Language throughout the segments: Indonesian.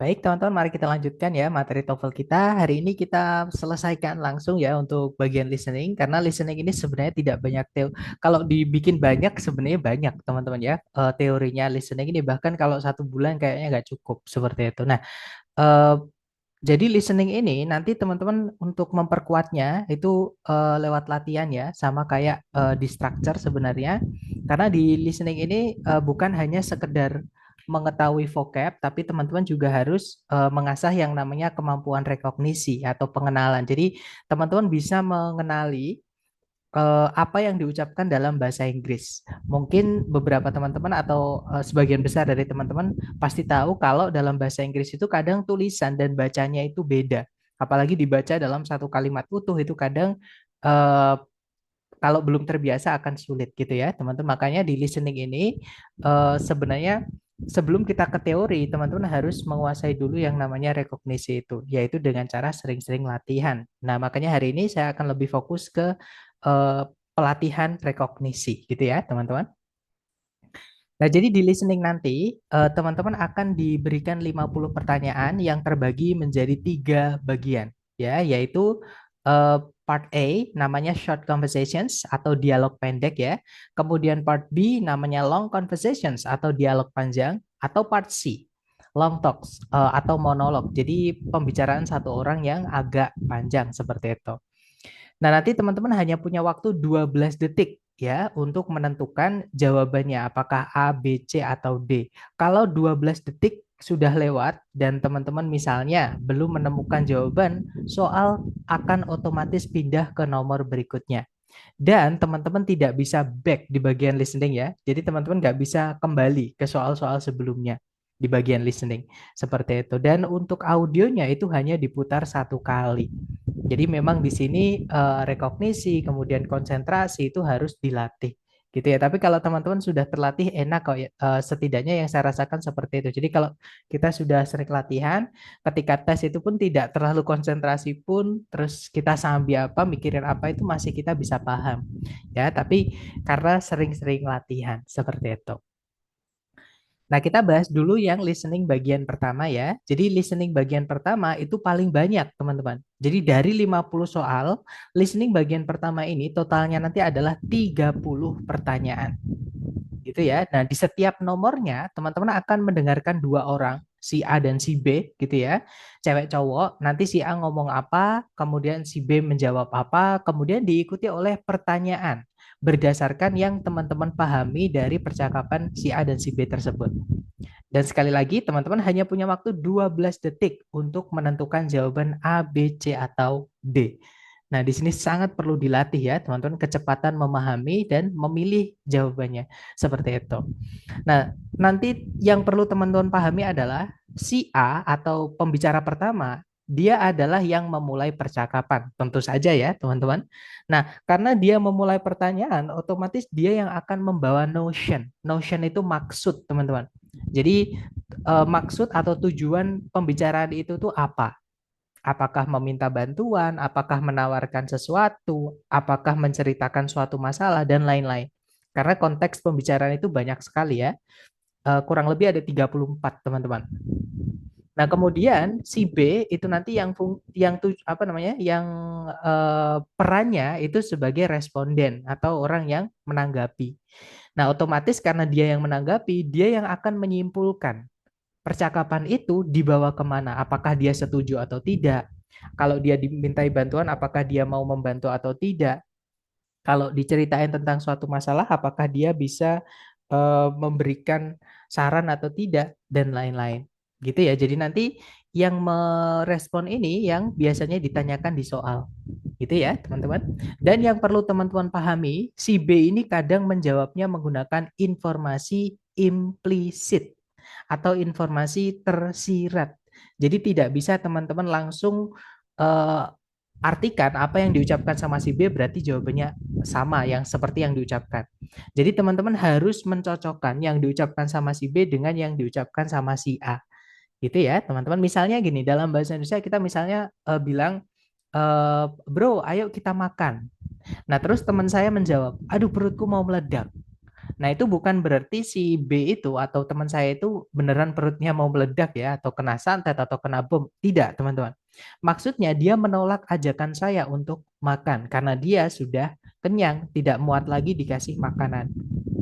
Baik, teman-teman, mari kita lanjutkan ya materi TOEFL kita. Hari ini kita selesaikan langsung ya untuk bagian listening karena listening ini sebenarnya tidak banyak kalau dibikin banyak sebenarnya banyak teman-teman ya. Teorinya listening ini bahkan kalau 1 bulan kayaknya nggak cukup seperti itu. Nah, eh, jadi listening ini nanti teman-teman untuk memperkuatnya itu lewat latihan ya, sama kayak di structure sebenarnya. Karena di listening ini bukan hanya sekedar mengetahui vocab, tapi teman-teman juga harus mengasah yang namanya kemampuan rekognisi atau pengenalan. Jadi teman-teman bisa mengenali apa yang diucapkan dalam bahasa Inggris. Mungkin beberapa teman-teman atau sebagian besar dari teman-teman pasti tahu kalau dalam bahasa Inggris itu kadang tulisan dan bacanya itu beda. Apalagi dibaca dalam satu kalimat utuh itu kadang eh, kalau belum terbiasa akan sulit gitu ya, teman-teman. Makanya di listening ini sebenarnya sebelum kita ke teori, teman-teman harus menguasai dulu yang namanya rekognisi itu, yaitu dengan cara sering-sering latihan. Nah, makanya hari ini saya akan lebih fokus ke eh, pelatihan rekognisi gitu ya, teman-teman. Nah, jadi di listening nanti, teman-teman akan diberikan 50 pertanyaan yang terbagi menjadi 3 bagian, ya, yaitu part A namanya short conversations atau dialog pendek ya. Kemudian part B namanya long conversations atau dialog panjang, atau part C long talks atau monolog. Jadi pembicaraan satu orang yang agak panjang seperti itu. Nah, nanti teman-teman hanya punya waktu 12 detik ya untuk menentukan jawabannya apakah A, B, C atau D. Kalau 12 detik sudah lewat dan teman-teman misalnya belum menemukan jawaban, soal akan otomatis pindah ke nomor berikutnya. Dan teman-teman tidak bisa back di bagian listening ya. Jadi teman-teman nggak bisa kembali ke soal-soal sebelumnya di bagian listening. Seperti itu. Dan untuk audionya itu hanya diputar 1 kali. Jadi memang di sini rekognisi, kemudian konsentrasi itu harus dilatih gitu ya. Tapi kalau teman-teman sudah terlatih enak kok ya. Setidaknya yang saya rasakan seperti itu. Jadi kalau kita sudah sering latihan, ketika tes itu pun tidak terlalu konsentrasi pun, terus kita sambil apa, mikirin apa itu masih kita bisa paham ya. Tapi karena sering-sering latihan seperti itu. Nah, kita bahas dulu yang listening bagian pertama ya. Jadi listening bagian pertama itu paling banyak, teman-teman. Jadi dari 50 soal, listening bagian pertama ini totalnya nanti adalah 30 pertanyaan. Gitu ya. Nah, di setiap nomornya, teman-teman akan mendengarkan 2 orang, si A dan si B, gitu ya. Cewek cowok, nanti si A ngomong apa, kemudian si B menjawab apa, kemudian diikuti oleh pertanyaan berdasarkan yang teman-teman pahami dari percakapan si A dan si B tersebut. Dan sekali lagi, teman-teman hanya punya waktu 12 detik untuk menentukan jawaban A, B, C, atau D. Nah, di sini sangat perlu dilatih ya, teman-teman, kecepatan memahami dan memilih jawabannya. Seperti itu. Nah, nanti yang perlu teman-teman pahami adalah si A atau pembicara pertama, dia adalah yang memulai percakapan. Tentu saja ya, teman-teman. Nah, karena dia memulai pertanyaan, otomatis dia yang akan membawa notion. Notion itu maksud, teman-teman. Jadi, maksud atau tujuan pembicaraan itu tuh apa? Apakah meminta bantuan, apakah menawarkan sesuatu, apakah menceritakan suatu masalah, dan lain-lain. Karena konteks pembicaraan itu banyak sekali ya. Kurang lebih ada 34, teman-teman. Nah, kemudian si B itu nanti apa namanya? Yang perannya itu sebagai responden atau orang yang menanggapi. Nah, otomatis karena dia yang menanggapi, dia yang akan menyimpulkan percakapan itu dibawa kemana, apakah dia setuju atau tidak. Kalau dia dimintai bantuan, apakah dia mau membantu atau tidak. Kalau diceritain tentang suatu masalah, apakah dia bisa memberikan saran atau tidak, dan lain-lain. Gitu ya. Jadi nanti yang merespon ini yang biasanya ditanyakan di soal. Gitu ya, teman-teman. Dan yang perlu teman-teman pahami, si B ini kadang menjawabnya menggunakan informasi implisit atau informasi tersirat. Jadi tidak bisa teman-teman langsung eh, artikan apa yang diucapkan sama si B berarti jawabannya sama yang seperti yang diucapkan. Jadi teman-teman harus mencocokkan yang diucapkan sama si B dengan yang diucapkan sama si A. Gitu ya, teman-teman. Misalnya gini, dalam bahasa Indonesia kita misalnya bilang, bro, ayo kita makan. Nah, terus teman saya menjawab, aduh perutku mau meledak. Nah, itu bukan berarti si B itu atau teman saya itu beneran perutnya mau meledak ya, atau kena santet atau kena bom. Tidak, teman-teman. Maksudnya dia menolak ajakan saya untuk makan karena dia sudah kenyang, tidak muat lagi dikasih makanan.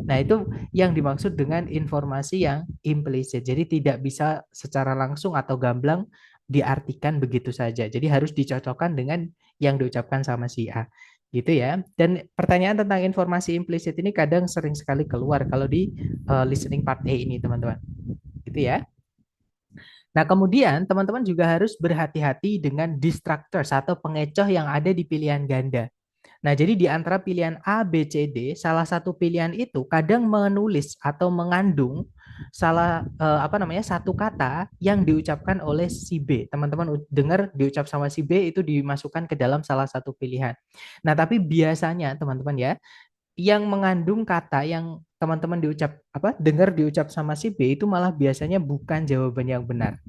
Nah, itu yang dimaksud dengan informasi yang implisit. Jadi tidak bisa secara langsung atau gamblang diartikan begitu saja. Jadi harus dicocokkan dengan yang diucapkan sama si A. Gitu ya. Dan pertanyaan tentang informasi implisit ini kadang sering sekali keluar kalau di listening part A ini, teman-teman. Gitu ya. Nah, kemudian teman-teman juga harus berhati-hati dengan distractors atau pengecoh yang ada di pilihan ganda. Nah, jadi di antara pilihan A, B, C, D, salah satu pilihan itu kadang menulis atau mengandung satu kata yang diucapkan oleh si B. Teman-teman dengar diucap sama si B itu dimasukkan ke dalam salah satu pilihan. Nah, tapi biasanya teman-teman ya, yang mengandung kata yang teman-teman dengar diucap sama si B itu malah biasanya bukan jawaban yang benar.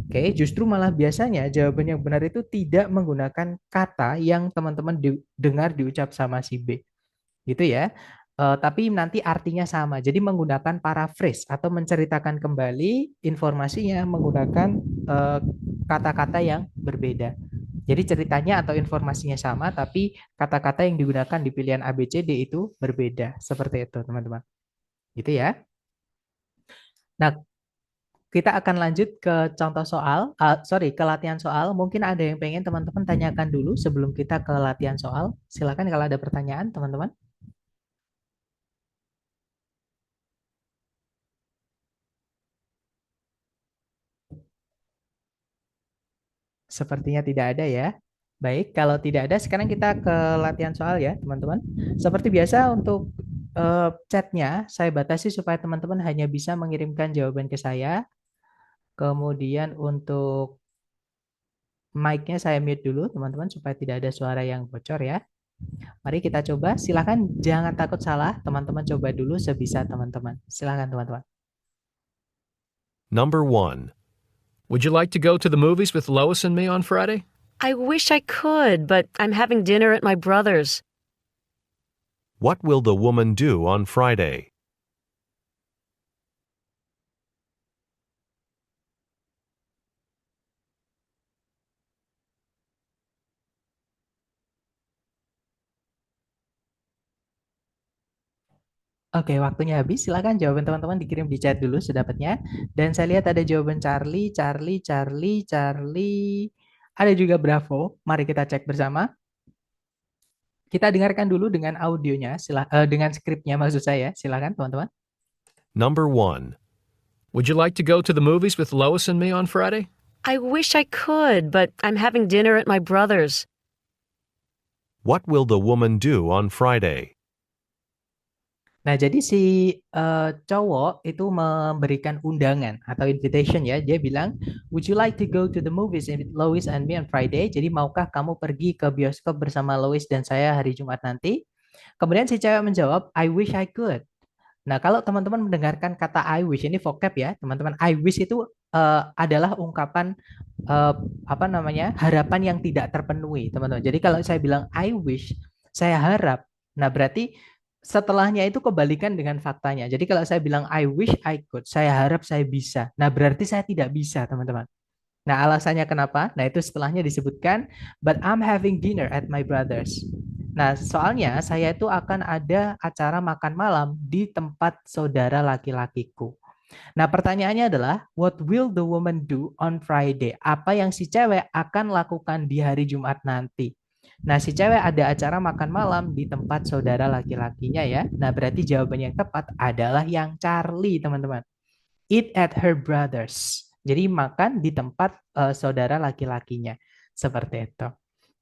Oke, justru malah biasanya jawaban yang benar itu tidak menggunakan kata yang teman-teman dengar diucap sama si B. Gitu ya. Tapi nanti artinya sama. Jadi menggunakan paraphrase atau menceritakan kembali informasinya menggunakan eh, kata-kata yang berbeda. Jadi ceritanya atau informasinya sama, tapi kata-kata yang digunakan di pilihan A, B, C, D itu berbeda. Seperti itu, teman-teman. Gitu ya. Nah, kita akan lanjut ke contoh soal, ke latihan soal. Mungkin ada yang pengen teman-teman tanyakan dulu sebelum kita ke latihan soal. Silakan kalau ada pertanyaan, teman-teman. Sepertinya tidak ada ya. Baik, kalau tidak ada, sekarang kita ke latihan soal ya, teman-teman. Seperti biasa untuk chatnya, saya batasi supaya teman-teman hanya bisa mengirimkan jawaban ke saya. Kemudian untuk mic-nya saya mute dulu, teman-teman, supaya tidak ada suara yang bocor ya. Mari kita coba. Silakan jangan takut salah. Teman-teman coba dulu sebisa teman-teman. Silakan teman-teman. Number 1. Would you like to go to the movies with Lois and me on Friday? I wish I could, but I'm having dinner at my brother's. What will the woman do on Friday? Oke, waktunya habis. Silakan jawaban teman-teman dikirim di chat dulu sedapatnya. Dan saya lihat ada jawaban Charlie, Charlie, Charlie, Charlie. Ada juga Bravo. Mari kita cek bersama. Kita dengarkan dulu dengan audionya, dengan skripnya maksud saya. Silakan teman-teman. Number 1. Would you like to go to the movies with Lois and me on Friday? I wish I could, but I'm having dinner at my brother's. What will the woman do on Friday? Nah, jadi si cowok itu memberikan undangan atau invitation ya. Dia bilang, "Would you like to go to the movies with Lois and me on Friday?" Jadi, maukah kamu pergi ke bioskop bersama Lois dan saya hari Jumat nanti? Kemudian si cewek menjawab, "I wish I could." Nah, kalau teman-teman mendengarkan kata I wish, ini vocab ya, teman-teman. I wish itu adalah ungkapan eh, harapan yang tidak terpenuhi, teman-teman. Jadi kalau saya bilang I wish, saya harap. Nah, berarti setelahnya itu kebalikan dengan faktanya. Jadi kalau saya bilang I wish I could, saya harap saya bisa. Nah, berarti saya tidak bisa, teman-teman. Nah, alasannya kenapa? Nah, itu setelahnya disebutkan, but I'm having dinner at my brother's. Nah, soalnya saya itu akan ada acara makan malam di tempat saudara laki-lakiku. Nah, pertanyaannya adalah, what will the woman do on Friday? Apa yang si cewek akan lakukan di hari Jumat nanti? Nah, si cewek ada acara makan malam di tempat saudara laki-lakinya ya. Nah, berarti jawaban yang tepat adalah yang Charlie, teman-teman. Eat at her brother's. Jadi makan di tempat saudara laki-lakinya. Seperti itu.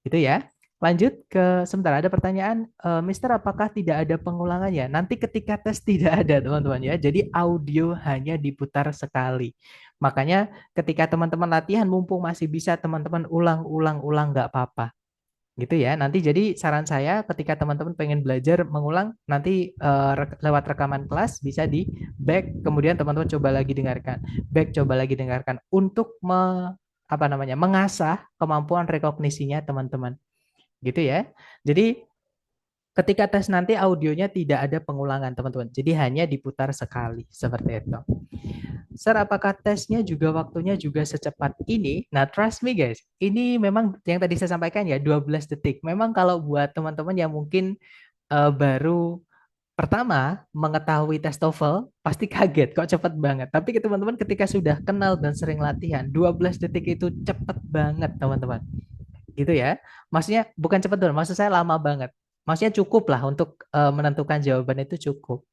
Itu ya. Lanjut ke sebentar ada pertanyaan, Mister, apakah tidak ada pengulangannya? Nanti ketika tes tidak ada, teman-teman ya. Jadi audio hanya diputar sekali. Makanya ketika teman-teman latihan mumpung masih bisa teman-teman ulang-ulang-ulang nggak apa-apa. Gitu ya. Nanti jadi saran saya ketika teman-teman pengen belajar mengulang nanti lewat rekaman kelas bisa di back kemudian teman-teman coba lagi dengarkan. Back coba lagi dengarkan untuk mengasah kemampuan rekognisinya teman-teman. Gitu ya. Jadi Ketika tes nanti audionya tidak ada pengulangan, teman-teman. Jadi hanya diputar sekali, seperti itu. Sir, apakah tesnya juga waktunya juga secepat ini? Nah, trust me guys, ini memang yang tadi saya sampaikan ya, 12 detik. Memang kalau buat teman-teman yang mungkin baru pertama mengetahui tes TOEFL, pasti kaget kok cepet banget. Tapi teman-teman ketika sudah kenal dan sering latihan, 12 detik itu cepet banget, teman-teman. Gitu ya. Maksudnya bukan cepet dulu, maksud saya lama banget. Maksudnya cukup lah untuk menentukan jawaban itu cukup.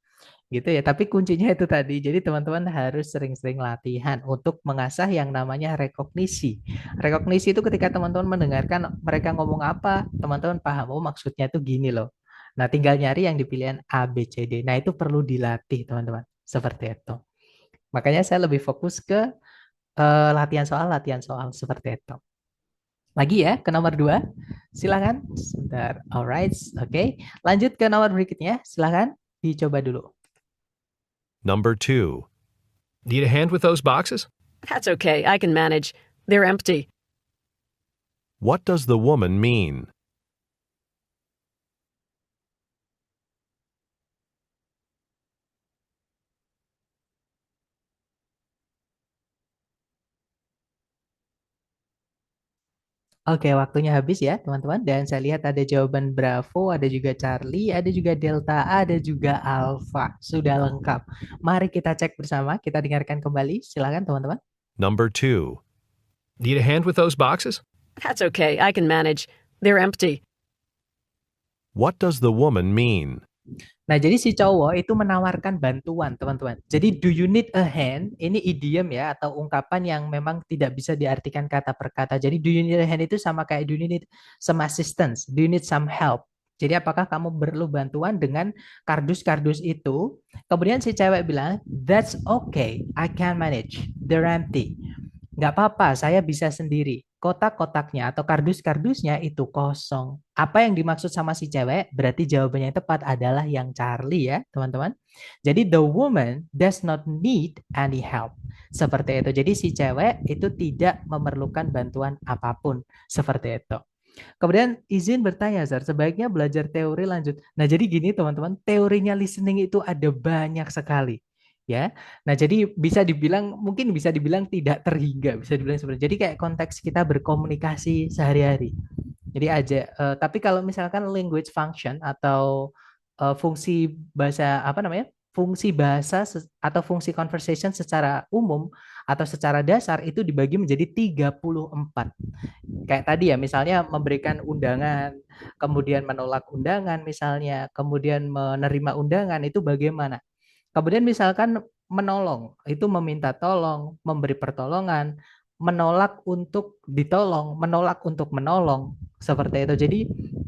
Gitu ya. Tapi kuncinya itu tadi. Jadi teman-teman harus sering-sering latihan untuk mengasah yang namanya rekognisi. Rekognisi itu ketika teman-teman mendengarkan mereka ngomong apa, teman-teman paham, oh maksudnya itu gini loh. Nah, tinggal nyari yang di pilihan A, B, C, D. Nah, itu perlu dilatih, teman-teman. Seperti itu. Makanya saya lebih fokus ke latihan soal seperti itu. Lagi ya ke nomor 2. Silakan. Sebentar. Alright. Oke. Lanjut ke nomor berikutnya. Silakan dicoba dulu. Number 2. Need a hand with those boxes? That's okay. I can manage. They're empty. What does the woman mean? Oke, waktunya habis ya, teman-teman. Dan saya lihat ada jawaban Bravo, ada juga Charlie, ada juga Delta A, ada juga Alpha. Sudah lengkap. Mari kita cek bersama, kita dengarkan kembali. Silakan, teman-teman. Number 2. Need a hand with those boxes? That's okay. I can manage. They're empty. What does the woman mean? Nah, jadi si cowok itu menawarkan bantuan, teman-teman. Jadi, do you need a hand? Ini idiom ya, atau ungkapan yang memang tidak bisa diartikan kata per kata. Jadi, do you need a hand itu sama kayak do you need some assistance? Do you need some help? Jadi, apakah kamu perlu bantuan dengan kardus-kardus itu? Kemudian si cewek bilang, that's okay, I can manage. They're empty. Nggak apa-apa, saya bisa sendiri. Kotak-kotaknya atau kardus-kardusnya itu kosong. Apa yang dimaksud sama si cewek? Berarti jawabannya yang tepat adalah yang Charlie ya, teman-teman. Jadi the woman does not need any help. Seperti itu. Jadi si cewek itu tidak memerlukan bantuan apapun. Seperti itu. Kemudian izin bertanya, Zar, sebaiknya belajar teori lanjut. Nah, jadi gini teman-teman, teorinya listening itu ada banyak sekali. Ya, nah jadi bisa dibilang mungkin bisa dibilang tidak terhingga, bisa dibilang seperti. Jadi kayak konteks kita berkomunikasi sehari-hari. Jadi aja, tapi kalau misalkan language function atau fungsi bahasa apa namanya? Fungsi bahasa atau fungsi conversation secara umum atau secara dasar itu dibagi menjadi 34. Kayak tadi ya, misalnya memberikan undangan, kemudian menolak undangan misalnya, kemudian menerima undangan itu bagaimana? Kemudian misalkan menolong, itu meminta tolong, memberi pertolongan, menolak untuk ditolong, menolak untuk menolong, seperti itu. Jadi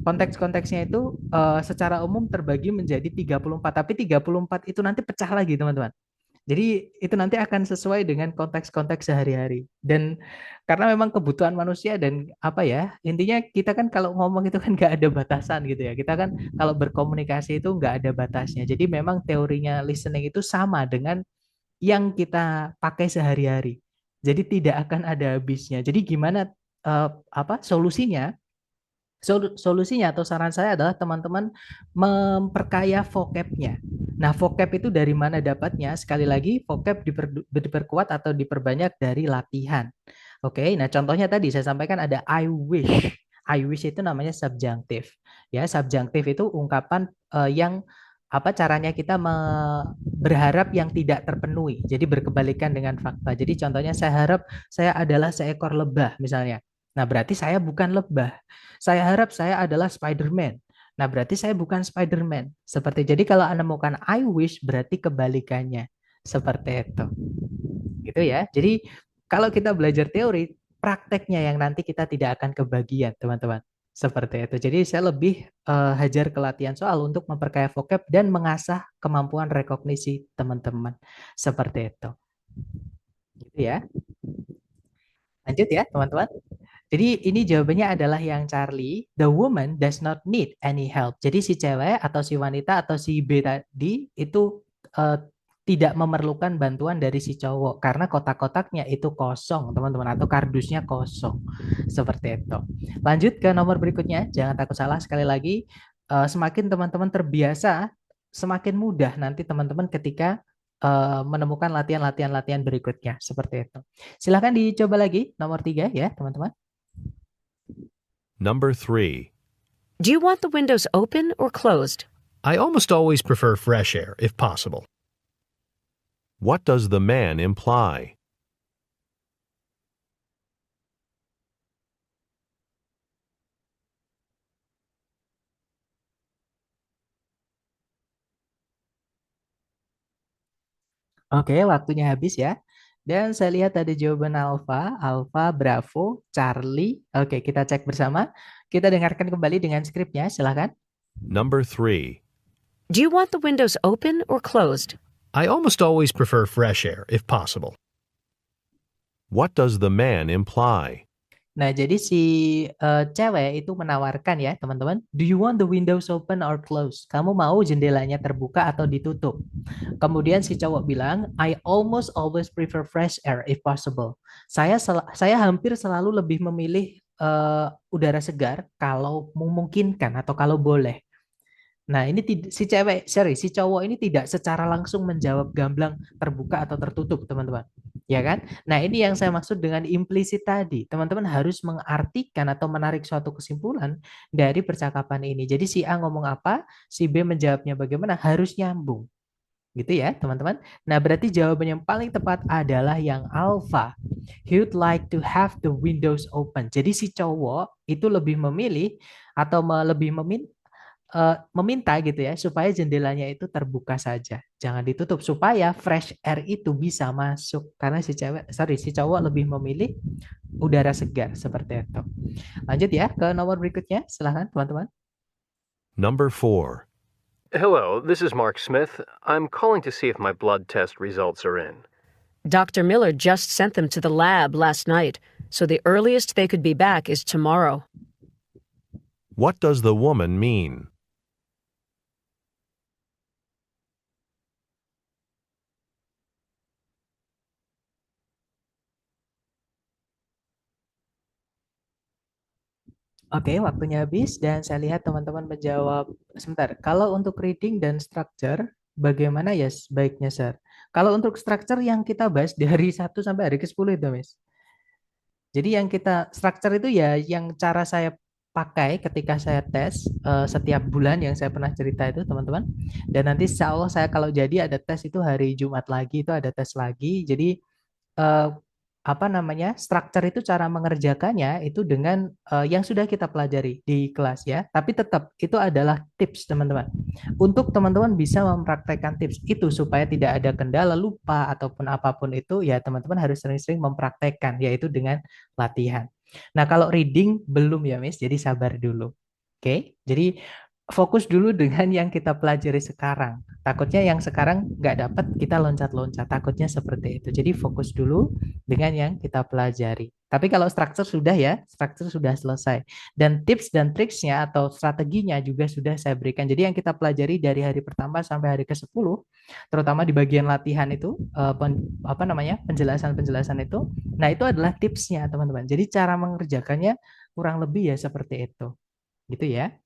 konteks-konteksnya itu secara umum terbagi menjadi 34, tapi 34 itu nanti pecah lagi, teman-teman. Jadi itu nanti akan sesuai dengan konteks-konteks sehari-hari. Dan karena memang kebutuhan manusia dan apa ya, intinya kita kan kalau ngomong itu kan nggak ada batasan gitu ya. Kita kan kalau berkomunikasi itu nggak ada batasnya. Jadi memang teorinya listening itu sama dengan yang kita pakai sehari-hari. Jadi tidak akan ada habisnya. Jadi gimana apa solusinya? Solusinya atau saran saya adalah teman-teman memperkaya vocabnya. Nah, vocab itu dari mana dapatnya? Sekali lagi, vocab diperkuat atau diperbanyak dari latihan. Oke, nah contohnya tadi saya sampaikan ada I wish. I wish itu namanya subjunctive. Ya, subjunctive itu ungkapan yang apa caranya kita berharap yang tidak terpenuhi. Jadi berkebalikan dengan fakta. Jadi contohnya saya harap saya adalah seekor lebah misalnya. Nah, berarti saya bukan lebah. Saya harap saya adalah Spider-Man. Nah, berarti saya bukan Spider-Man. Seperti jadi kalau Anda menemukan I wish berarti kebalikannya. Seperti itu. Gitu ya. Jadi kalau kita belajar teori, prakteknya yang nanti kita tidak akan kebagian, teman-teman. Seperti itu. Jadi saya lebih hajar ke latihan soal untuk memperkaya vocab dan mengasah kemampuan rekognisi teman-teman. Seperti itu. Gitu ya. Lanjut ya, teman-teman. Jadi ini jawabannya adalah yang Charlie. The woman does not need any help. Jadi si cewek atau si wanita atau si B tadi itu eh, tidak memerlukan bantuan dari si cowok karena kotak-kotaknya itu kosong, teman-teman, atau kardusnya kosong. Seperti itu. Lanjut ke nomor berikutnya. Jangan takut salah sekali lagi. Semakin teman-teman terbiasa, semakin mudah nanti teman-teman ketika menemukan latihan-latihan berikutnya seperti itu. Silahkan dicoba lagi nomor 3 ya teman-teman. Number 3. Do you want the windows open or closed? I almost always prefer fresh air, if possible. What does the man imply? Oke, waktunya habis ya. Dan saya lihat ada jawaban Alfa, Alfa, Bravo, Charlie. Oke, kita cek bersama. Kita dengarkan kembali dengan skripnya, silahkan. Number 3. Do you want the windows open or closed? I almost always prefer fresh air, if possible. What does the man imply? Nah, jadi si cewek itu menawarkan ya, teman-teman. Do you want the windows open or closed? Kamu mau jendelanya terbuka atau ditutup? Kemudian si cowok bilang, I almost always prefer fresh air if possible. Saya hampir selalu lebih memilih udara segar kalau memungkinkan atau kalau boleh. Nah, ini si cowok ini tidak secara langsung menjawab gamblang terbuka atau tertutup, teman-teman. Ya kan? Nah, ini yang saya maksud dengan implisit tadi. Teman-teman harus mengartikan atau menarik suatu kesimpulan dari percakapan ini. Jadi si A ngomong apa, si B menjawabnya bagaimana, harus nyambung. Gitu ya, teman-teman. Nah, berarti jawaban yang paling tepat adalah yang alpha. He would like to have the windows open. Jadi si cowok itu lebih memilih atau lebih meminta gitu ya supaya jendelanya itu terbuka saja, jangan ditutup supaya fresh air itu bisa masuk karena si cowok lebih memilih udara segar seperti itu. Lanjut ya ke nomor berikutnya, silahkan teman-teman. Number 4. Hello, this is Mark Smith. I'm calling to see if my blood test results are in. Dr. Miller just sent them to the lab last night, so the earliest they could be back is tomorrow. What does the woman mean? Oke, waktunya habis dan saya lihat teman-teman menjawab. Sebentar, kalau untuk reading dan structure, bagaimana ya sebaiknya, Sir? Kalau untuk structure yang kita bahas dari 1 sampai hari ke-10 itu, Miss. Jadi yang kita structure itu ya yang cara saya pakai ketika saya tes setiap bulan yang saya pernah cerita itu teman-teman. Dan nanti insya Allah saya kalau jadi ada tes itu hari Jumat lagi itu ada tes lagi. Jadi eh, apa namanya structure itu cara mengerjakannya itu dengan yang sudah kita pelajari di kelas ya. Tapi tetap itu adalah tips teman-teman. Untuk teman-teman bisa mempraktekkan tips itu supaya tidak ada kendala lupa ataupun apapun itu ya teman-teman harus sering-sering mempraktekkan yaitu dengan latihan. Nah kalau reading belum ya Miss, jadi sabar dulu. Oke, jadi fokus dulu dengan yang kita pelajari sekarang. Takutnya yang sekarang nggak dapat kita loncat-loncat. Takutnya seperti itu. Jadi fokus dulu dengan yang kita pelajari. Tapi kalau struktur sudah ya, struktur sudah selesai. Dan tips dan triksnya atau strateginya juga sudah saya berikan. Jadi yang kita pelajari dari hari pertama sampai hari ke-10, terutama di bagian latihan itu, apa namanya, penjelasan-penjelasan itu, nah itu adalah tipsnya teman-teman. Jadi cara mengerjakannya kurang lebih ya seperti itu. Gitu ya.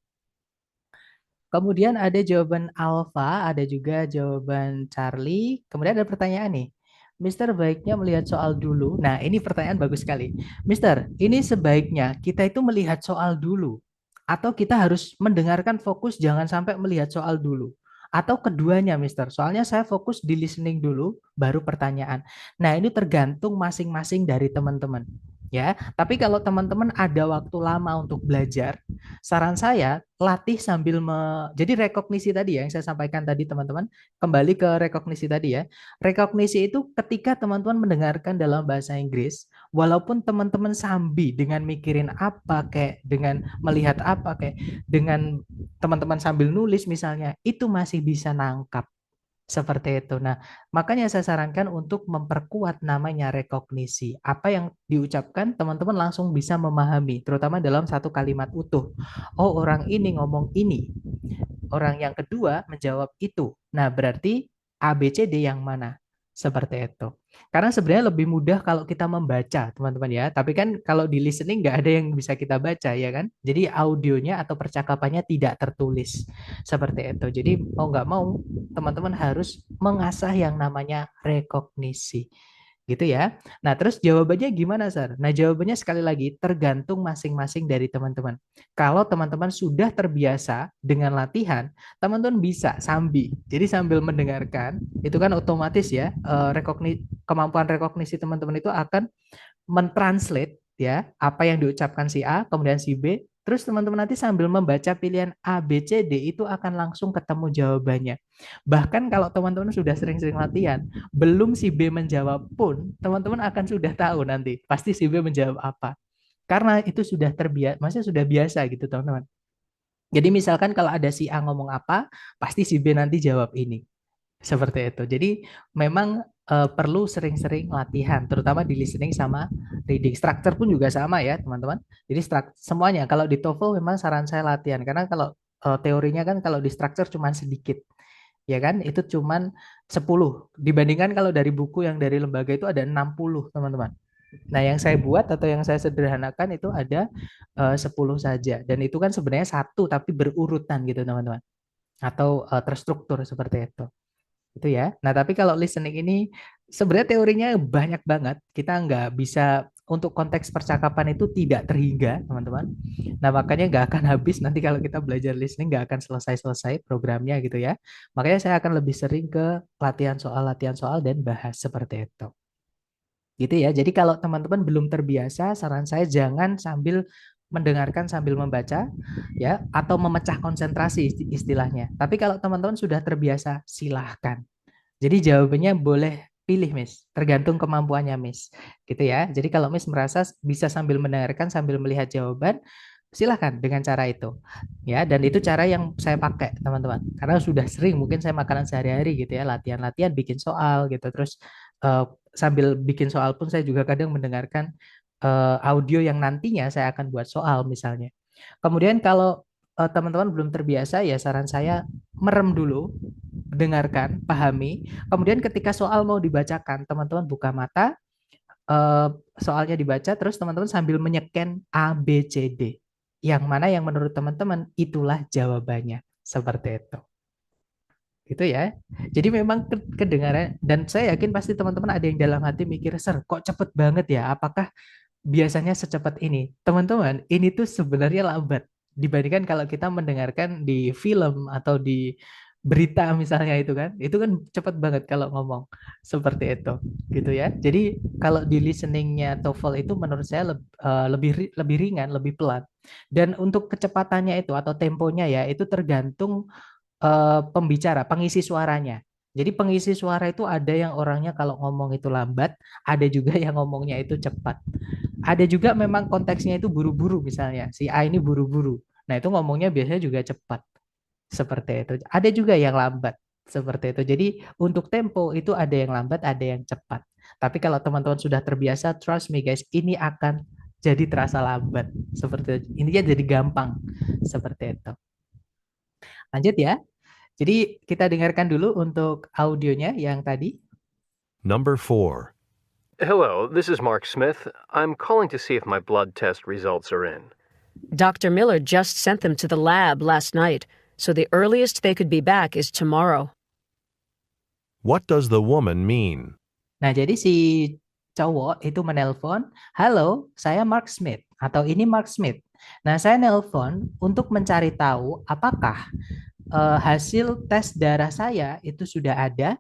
Kemudian ada jawaban Alpha, ada juga jawaban Charlie. Kemudian ada pertanyaan nih. Mister baiknya melihat soal dulu. Nah, ini pertanyaan bagus sekali. Mister, ini sebaiknya kita itu melihat soal dulu. Atau kita harus mendengarkan fokus jangan sampai melihat soal dulu. Atau keduanya, Mister. Soalnya saya fokus di listening dulu, baru pertanyaan. Nah, ini tergantung masing-masing dari teman-teman. Ya, tapi kalau teman-teman ada waktu lama untuk belajar, saran saya latih sambil jadi rekognisi tadi ya yang saya sampaikan tadi teman-teman, kembali ke rekognisi tadi ya. Rekognisi itu ketika teman-teman mendengarkan dalam bahasa Inggris, walaupun teman-teman sambi dengan mikirin apa kayak dengan melihat apa kayak dengan teman-teman sambil nulis misalnya, itu masih bisa nangkap seperti itu. Nah, makanya saya sarankan untuk memperkuat namanya rekognisi. Apa yang diucapkan teman-teman langsung bisa memahami, terutama dalam satu kalimat utuh. Oh, orang ini ngomong ini. Orang yang kedua menjawab itu. Nah, berarti A, B, C, D yang mana? Seperti itu. Karena sebenarnya lebih mudah kalau kita membaca, teman-teman ya. Tapi kan kalau di listening nggak ada yang bisa kita baca, ya kan? Jadi audionya atau percakapannya tidak tertulis. Seperti itu. Jadi mau nggak mau, teman-teman harus mengasah yang namanya rekognisi. Gitu ya. Nah, terus jawabannya gimana, Sar? Nah, jawabannya sekali lagi tergantung masing-masing dari teman-teman. Kalau teman-teman sudah terbiasa dengan latihan, teman-teman bisa sambil. Jadi sambil mendengarkan, itu kan otomatis ya, kemampuan rekognisi teman-teman itu akan mentranslate ya apa yang diucapkan si A, kemudian si B, terus teman-teman nanti sambil membaca pilihan A, B, C, D itu akan langsung ketemu jawabannya. Bahkan kalau teman-teman sudah sering-sering latihan, belum si B menjawab pun, teman-teman akan sudah tahu nanti pasti si B menjawab apa. Karena itu sudah terbiasa, maksudnya sudah biasa gitu teman-teman. Jadi misalkan kalau ada si A ngomong apa, pasti si B nanti jawab ini. Seperti itu. Jadi memang perlu sering-sering latihan, terutama di listening sama reading. Structure pun juga sama ya, teman-teman. Jadi semuanya. Kalau di TOEFL memang saran saya latihan, karena kalau teorinya kan kalau di structure cuma sedikit, ya kan? Itu cuma 10. Dibandingkan kalau dari buku yang dari lembaga itu ada 60, teman-teman. Nah, yang saya buat atau yang saya sederhanakan itu ada 10 saja. Dan itu kan sebenarnya satu tapi berurutan gitu, teman-teman. Atau terstruktur seperti itu. Itu ya. Nah, tapi kalau listening ini sebenarnya teorinya banyak banget. Kita nggak bisa untuk konteks percakapan itu tidak terhingga, teman-teman. Nah, makanya nggak akan habis nanti kalau kita belajar listening nggak akan selesai-selesai programnya gitu ya. Makanya saya akan lebih sering ke latihan soal dan bahas seperti itu. Gitu ya. Jadi kalau teman-teman belum terbiasa, saran saya jangan sambil mendengarkan sambil membaca ya atau memecah konsentrasi istilahnya. Tapi kalau teman-teman sudah terbiasa, silahkan. Jadi jawabannya boleh pilih, Miss. Tergantung kemampuannya, Miss. Gitu ya. Jadi kalau Miss merasa bisa sambil mendengarkan, sambil melihat jawaban, silahkan dengan cara itu. Ya, dan itu cara yang saya pakai, teman-teman. Karena sudah sering, mungkin saya makanan sehari-hari gitu ya, latihan-latihan, bikin soal gitu. Terus sambil bikin soal pun saya juga kadang mendengarkan audio yang nantinya saya akan buat soal misalnya. Kemudian kalau teman-teman belum terbiasa, ya saran saya merem dulu, dengarkan, pahami. Kemudian ketika soal mau dibacakan, teman-teman buka mata, eh, soalnya dibaca, terus teman-teman sambil menyeken A, B, C, D. Yang mana yang menurut teman-teman itulah jawabannya. Seperti itu. Gitu ya. Jadi memang kedengaran, dan saya yakin pasti teman-teman ada yang dalam hati mikir, Ser, kok cepet banget ya? Apakah biasanya secepat ini? Teman-teman, ini tuh sebenarnya lambat dibandingkan kalau kita mendengarkan di film atau di berita misalnya itu kan cepat banget kalau ngomong seperti itu, gitu ya. Jadi kalau di listeningnya TOEFL itu menurut saya lebih ringan, lebih pelan. Dan untuk kecepatannya itu atau temponya ya itu tergantung pembicara, pengisi suaranya. Jadi pengisi suara itu ada yang orangnya kalau ngomong itu lambat, ada juga yang ngomongnya itu cepat. Ada juga memang konteksnya itu buru-buru misalnya. Si A ini buru-buru. Nah, itu ngomongnya biasanya juga cepat. Seperti itu. Ada juga yang lambat. Seperti itu. Jadi untuk tempo itu ada yang lambat, ada yang cepat. Tapi kalau teman-teman sudah terbiasa, trust me guys, ini akan jadi terasa lambat. Seperti itu. Intinya jadi gampang. Seperti itu. Lanjut ya. Jadi kita dengarkan dulu untuk audionya yang tadi. Number 4. Hello, this is Mark Smith. I'm calling to see if my blood test results are in. Dr. Miller just sent them to the lab last night, so the earliest they could be back is tomorrow. What does the woman mean? Nah, jadi si cowok itu menelpon, halo, saya Mark Smith, atau ini Mark Smith. Nah, saya nelpon untuk mencari tahu apakah hasil tes darah saya itu sudah ada.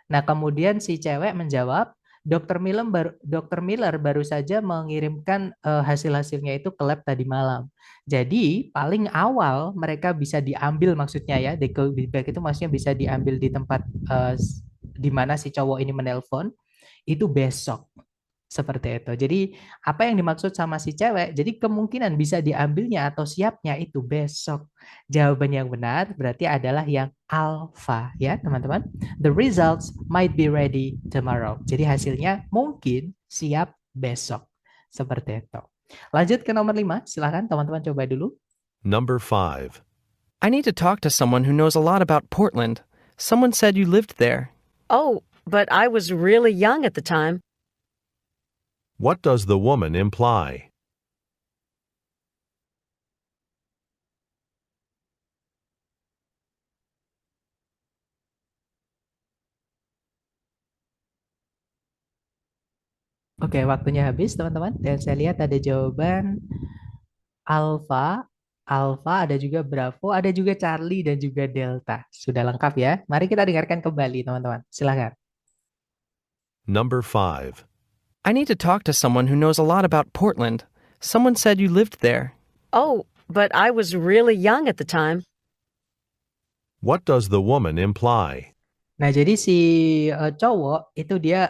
Nah, kemudian si cewek menjawab, Dr. Miller baru saja mengirimkan hasil-hasilnya itu ke lab tadi malam. Jadi, paling awal mereka bisa diambil maksudnya ya, they could be back itu maksudnya bisa diambil di tempat di mana si cowok ini menelpon itu besok. Seperti itu. Jadi apa yang dimaksud sama si cewek? Jadi kemungkinan bisa diambilnya atau siapnya itu besok. Jawaban yang benar berarti adalah yang alfa ya teman-teman. The results might be ready tomorrow. Jadi hasilnya mungkin siap besok. Seperti itu. Lanjut ke nomor 5. Silahkan teman-teman coba dulu. Number 5. I need to talk to someone who knows a lot about Portland. Someone said you lived there. Oh, but I was really young at the time. What does the woman imply? Oke, waktunya habis teman-teman. Dan saya lihat ada jawaban Alpha, Alpha, ada juga Bravo, ada juga Charlie dan juga Delta. Sudah lengkap ya. Mari kita dengarkan kembali teman-teman. Silakan. Number 5. I need to talk to someone who knows a lot about Portland. Someone said you lived there. Oh, but I was really young at the time. What does the woman imply? Nah, jadi si cowok itu dia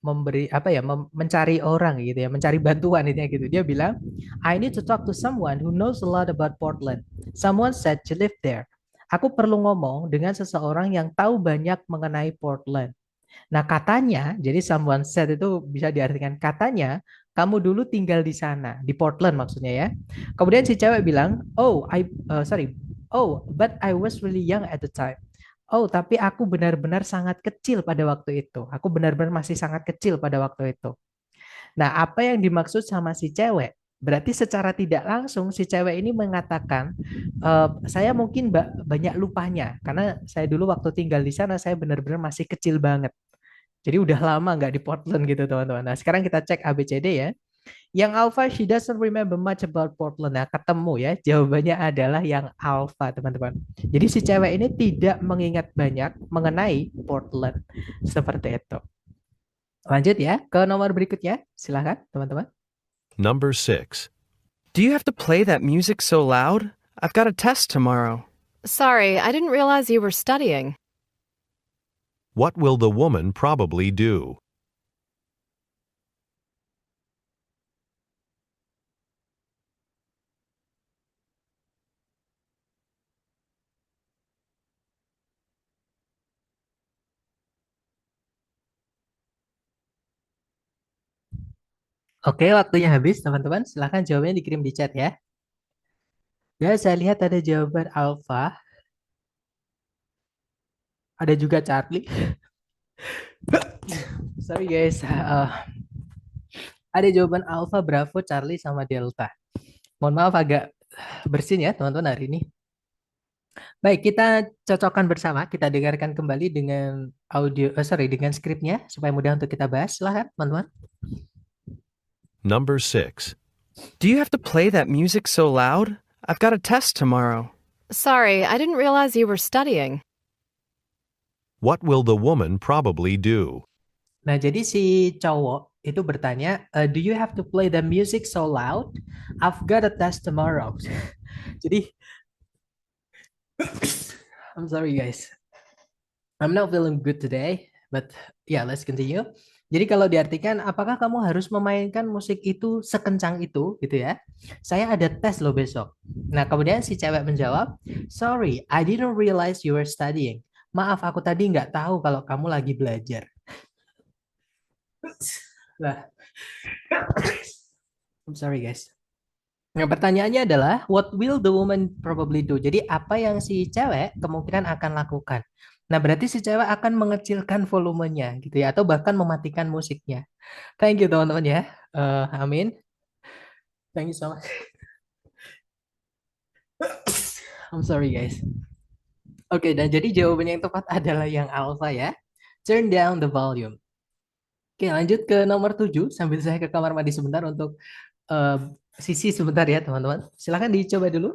memberi apa ya, mencari orang gitu ya, mencari bantuan intinya gitu. Dia bilang, I need to talk to someone who knows a lot about Portland. Someone said you live there. Aku perlu ngomong dengan seseorang yang tahu banyak mengenai Portland. Nah, katanya, jadi someone said itu bisa diartikan katanya, kamu dulu tinggal di sana, di Portland maksudnya ya. Kemudian si cewek bilang, but I was really young at the time. Oh, tapi aku benar-benar sangat kecil pada waktu itu. Aku benar-benar masih sangat kecil pada waktu itu. Nah, apa yang dimaksud sama si cewek? Berarti secara tidak langsung si cewek ini mengatakan, saya mungkin banyak lupanya, karena saya dulu waktu tinggal di sana saya benar-benar masih kecil banget. Jadi udah lama nggak di Portland gitu teman-teman. Nah, sekarang kita cek ABCD ya. Yang alpha, she doesn't remember much about Portland. Nah, ketemu ya. Jawabannya adalah yang alpha, teman-teman. Jadi si cewek ini tidak mengingat banyak mengenai Portland. Seperti itu. Lanjut ya ke nomor berikutnya. Silahkan, teman-teman. Number 6. Do you have to play that music so loud? I've got a test tomorrow. Sorry, I didn't realize you were studying. What will the woman probably do? Oke, waktunya habis, teman-teman. Silahkan jawabannya dikirim di chat ya. Ya, saya lihat ada jawaban alpha. Ada juga Charlie. Sorry guys. Ada jawaban Alpha, Bravo, Charlie, sama Delta. Mohon maaf agak bersin ya teman-teman hari ini. Baik, kita cocokkan bersama. Kita dengarkan kembali dengan dengan skripnya supaya mudah untuk kita bahas. Silahkan teman-teman. Number 6. Do you have to play that music so loud? I've got a test tomorrow. Sorry, I didn't realize you were studying. What will the woman probably do? Nah, jadi si cowok itu bertanya, do you have to play the music so loud? I've got a test tomorrow. Jadi, I'm sorry guys. I'm not feeling good today, but yeah, let's continue. Jadi kalau diartikan, apakah kamu harus memainkan musik itu sekencang itu, gitu ya? Saya ada tes loh besok. Nah, kemudian si cewek menjawab, sorry, I didn't realize you were studying. Maaf, aku tadi nggak tahu kalau kamu lagi belajar. Lah, I'm sorry guys. Nah, pertanyaannya adalah, what will the woman probably do? Jadi apa yang si cewek kemungkinan akan lakukan? Nah, berarti si cewek akan mengecilkan volumenya gitu ya, atau bahkan mematikan musiknya. Thank you teman-teman ya. Amin. Thank you so much. I'm sorry guys. Oke, dan jadi jawabannya yang tepat adalah yang alpha ya. Turn down the volume. Oke, lanjut ke nomor 7 sambil saya ke kamar mandi sebentar untuk sisi sebentar ya teman-teman. Silahkan dicoba dulu.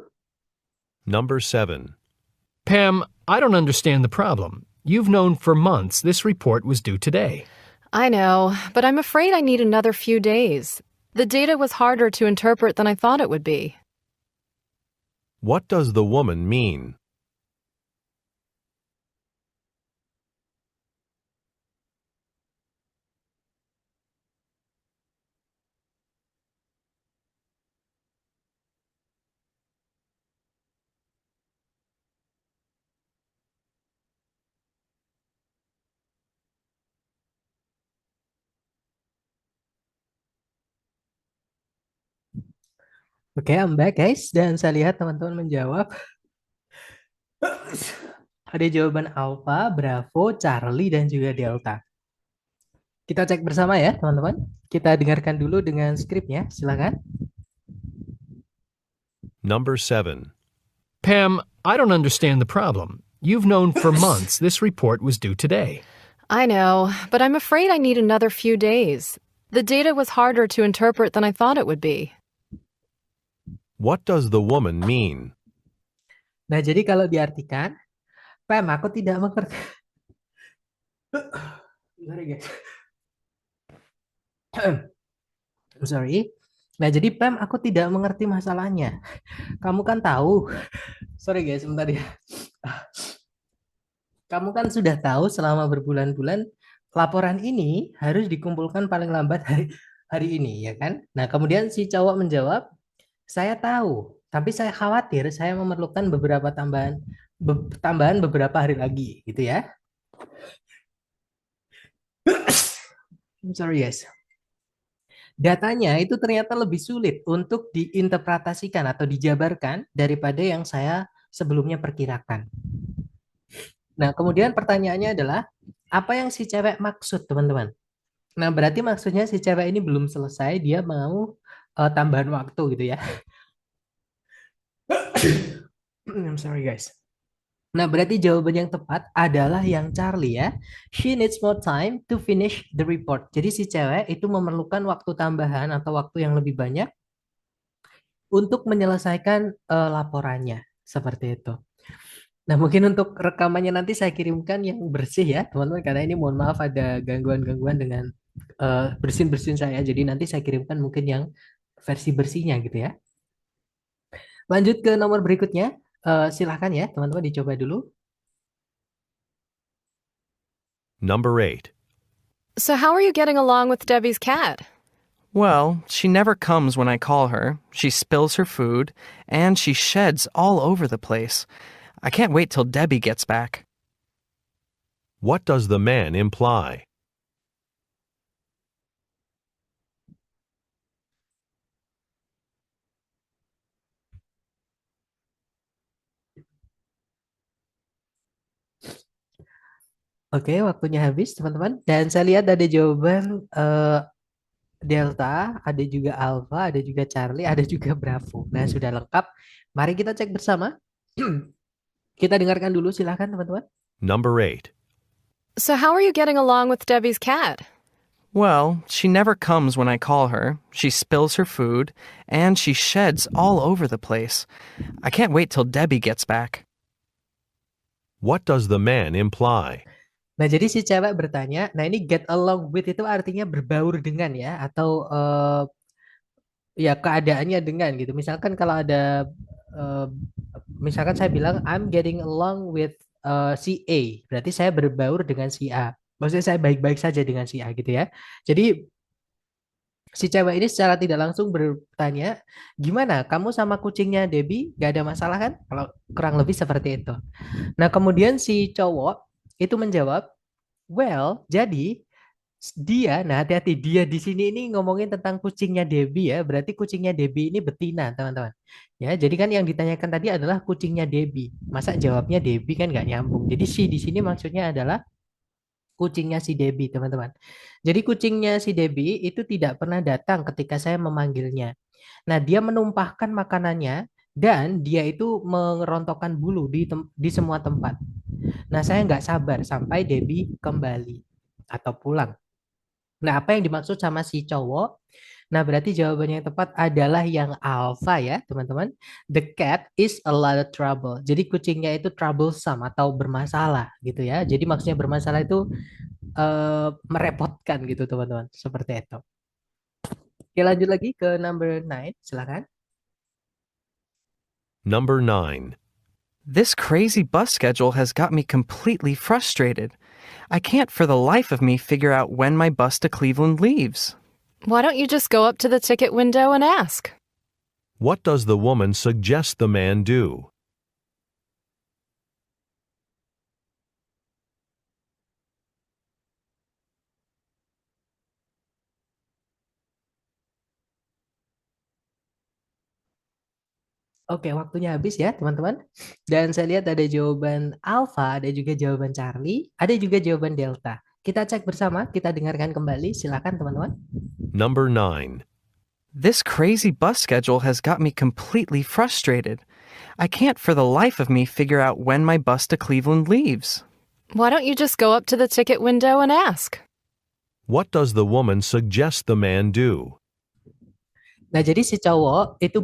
Number 7. Pam, I don't understand the problem. You've known for months this report was due today. I know, but I'm afraid I need another few days. The data was harder to interpret than I thought it would be. What does the woman mean? Oke, I'm back guys. Dan saya lihat teman-teman menjawab. Ada jawaban Alpha, Bravo, Charlie, dan juga Delta. Kita cek bersama ya, teman-teman. Kita dengarkan dulu dengan skripnya. Silakan. Number 7. Pam, I don't understand the problem. You've known for months this report was due today. I know, but I'm afraid I need another few days. The data was harder to interpret than I thought it would be. What does the woman mean? Nah, jadi kalau diartikan, Pam, aku tidak mengerti. Sorry, guys. I'm sorry. Nah, jadi Pam, aku tidak mengerti masalahnya. Kamu kan tahu. Sorry guys, sebentar ya. Kamu kan sudah tahu selama berbulan-bulan laporan ini harus dikumpulkan paling lambat hari ini, ya kan? Nah, kemudian si cowok menjawab, saya tahu, tapi saya khawatir saya memerlukan beberapa tambahan beberapa hari lagi, gitu ya. I'm sorry guys. Datanya itu ternyata lebih sulit untuk diinterpretasikan atau dijabarkan daripada yang saya sebelumnya perkirakan. Nah, kemudian pertanyaannya adalah, apa yang si cewek maksud, teman-teman? Nah, berarti maksudnya si cewek ini belum selesai, dia mau tambahan waktu gitu ya. I'm sorry guys. Nah, berarti jawaban yang tepat adalah yang Charlie ya. She needs more time to finish the report. Jadi si cewek itu memerlukan waktu tambahan atau waktu yang lebih banyak untuk menyelesaikan laporannya. Seperti itu. Nah, mungkin untuk rekamannya nanti saya kirimkan yang bersih ya, teman-teman. Karena ini mohon maaf ada gangguan-gangguan dengan bersin-bersin saya. Jadi nanti saya kirimkan mungkin yang versi bersihnya gitu ya. Lanjut ke nomor berikutnya. Silahkan ya, teman-teman dicoba dulu. Number 8. So, how are you getting along with Debbie's cat? Well, she never comes when I call her. She spills her food, and she sheds all over the place. I can't wait till Debbie gets back. What does the man imply? Oke, waktunya habis, teman-teman. Dan saya lihat ada jawaban Delta, ada juga Alpha, ada juga Charlie, ada juga Bravo. Nah, sudah lengkap. Mari kita cek bersama. Kita dengarkan dulu, silahkan teman-teman. Number 8. So, how are you getting along with Debbie's cat? Well, she never comes when I call her. She spills her food, and she sheds all over the place. I can't wait till Debbie gets back. What does the man imply? Nah, jadi si cewek bertanya, nah ini get along with itu artinya berbaur dengan ya, atau ya keadaannya dengan gitu. Misalkan kalau ada, eh, misalkan saya bilang, I'm getting along with si A, berarti saya berbaur dengan si A. Maksudnya saya baik-baik saja dengan si A gitu ya. Jadi si cewek ini secara tidak langsung bertanya, gimana kamu sama kucingnya Debbie? Gak ada masalah kan? Kalau kurang lebih seperti itu. Nah, kemudian si cowok itu menjawab, well, jadi dia, nah hati-hati, dia di sini ini ngomongin tentang kucingnya Debbie ya, berarti kucingnya Debbie ini betina, teman-teman. Ya, jadi kan yang ditanyakan tadi adalah kucingnya Debbie. Masa jawabnya Debbie kan nggak nyambung. Jadi si di sini maksudnya adalah kucingnya si Debbie, teman-teman. Jadi kucingnya si Debbie itu tidak pernah datang ketika saya memanggilnya. Nah, dia menumpahkan makanannya dan dia itu mengerontokkan bulu di semua tempat. Nah, saya nggak sabar sampai Debbie kembali atau pulang. Nah, apa yang dimaksud sama si cowok? Nah, berarti jawabannya yang tepat adalah yang alpha ya, teman-teman. The cat is a lot of trouble. Jadi kucingnya itu troublesome atau bermasalah gitu ya. Jadi maksudnya bermasalah itu merepotkan gitu, teman-teman. Seperti itu. Oke, lanjut lagi ke number 9, silakan. Number 9. This crazy bus schedule has got me completely frustrated. I can't for the life of me figure out when my bus to Cleveland leaves. Why don't you just go up to the ticket window and ask? What does the woman suggest the man do? Oke, waktunya habis ya, teman-teman. Dan saya lihat ada jawaban Alpha, ada juga jawaban Charlie, ada juga jawaban Delta. Kita cek bersama, kita dengarkan kembali. Silakan, teman-teman. Number 9. This crazy bus schedule has got me completely frustrated. I can't for the life of me figure out when my bus to Cleveland leaves. Why don't you just go up to the ticket window and ask? What does the woman suggest the man do? Nah, jadi si cowok itu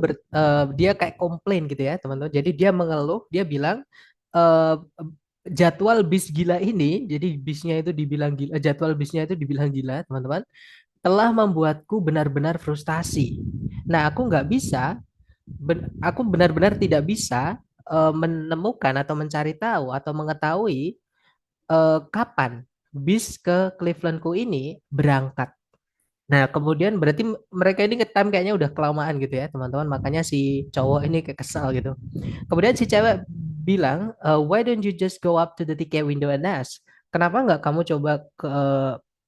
dia kayak komplain gitu ya, teman-teman. Jadi dia mengeluh, dia bilang eh, jadwal bis gila ini, jadi bisnya itu dibilang gila, jadwal bisnya itu dibilang gila, teman-teman, telah membuatku benar-benar frustasi. Nah, aku benar-benar tidak bisa menemukan atau mencari tahu atau mengetahui kapan bis ke Clevelandku ini berangkat. Nah, kemudian berarti mereka ini ngetam kayaknya udah kelamaan gitu ya, teman-teman. Makanya si cowok ini kayak kesal gitu. Kemudian si cewek bilang, why don't you just go up to the ticket window and ask? Kenapa nggak kamu coba ke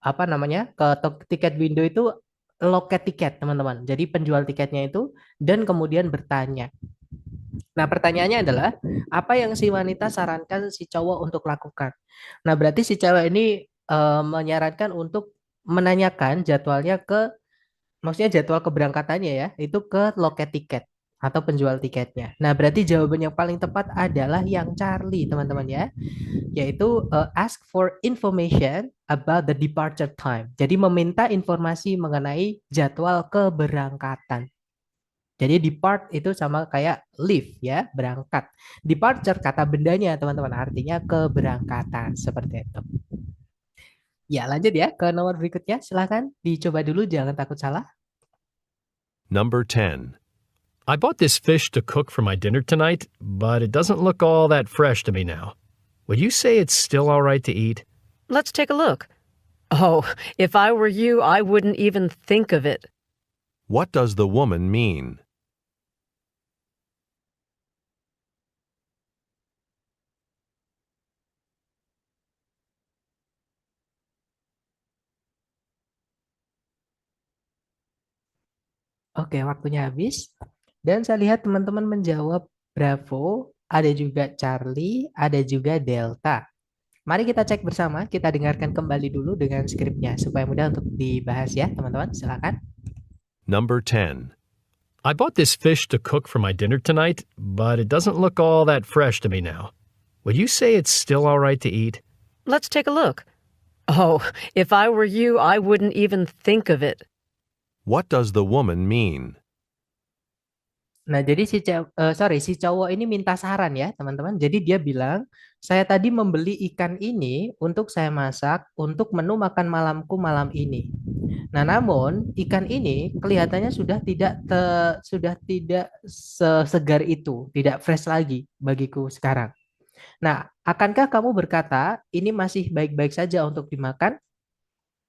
apa namanya ke tiket window itu loket tiket, teman-teman. Jadi penjual tiketnya itu dan kemudian bertanya. Nah, pertanyaannya adalah apa yang si wanita sarankan si cowok untuk lakukan? Nah, berarti si cewek ini menyarankan untuk menanyakan jadwalnya maksudnya jadwal keberangkatannya ya, itu ke loket tiket atau penjual tiketnya. Nah, berarti jawaban yang paling tepat adalah yang Charlie, teman-teman ya, yaitu ask for information about the departure time. Jadi meminta informasi mengenai jadwal keberangkatan. Jadi depart itu sama kayak leave ya, berangkat. Departure kata bendanya teman-teman, artinya keberangkatan seperti itu. Ya, lanjut ya ke nomor berikutnya. Silahkan dicoba dulu, jangan takut salah. Number 10. I bought this fish to cook for my dinner tonight, but it doesn't look all that fresh to me now. Would you say it's still all right to eat? Let's take a look. Oh, if I were you, I wouldn't even think of it. What does the woman mean? Oke, waktunya habis. Dan saya lihat teman-teman menjawab Bravo, ada juga Charlie, ada juga Delta. Mari kita cek bersama, kita dengarkan kembali dulu dengan skripnya supaya mudah untuk dibahas ya, teman-teman. Silakan. Number 10. I bought this fish to cook for my dinner tonight, but it doesn't look all that fresh to me now. Would you say it's still all right to eat? Let's take a look. Oh, if I were you, I wouldn't even think of it. What does the woman mean? Nah, jadi si cowok ini minta saran ya, teman-teman. Jadi dia bilang, saya tadi membeli ikan ini untuk saya masak untuk menu makan malamku malam ini. Nah, namun ikan ini kelihatannya sudah tidak sesegar itu, tidak fresh lagi bagiku sekarang. Nah, akankah kamu berkata ini masih baik-baik saja untuk dimakan?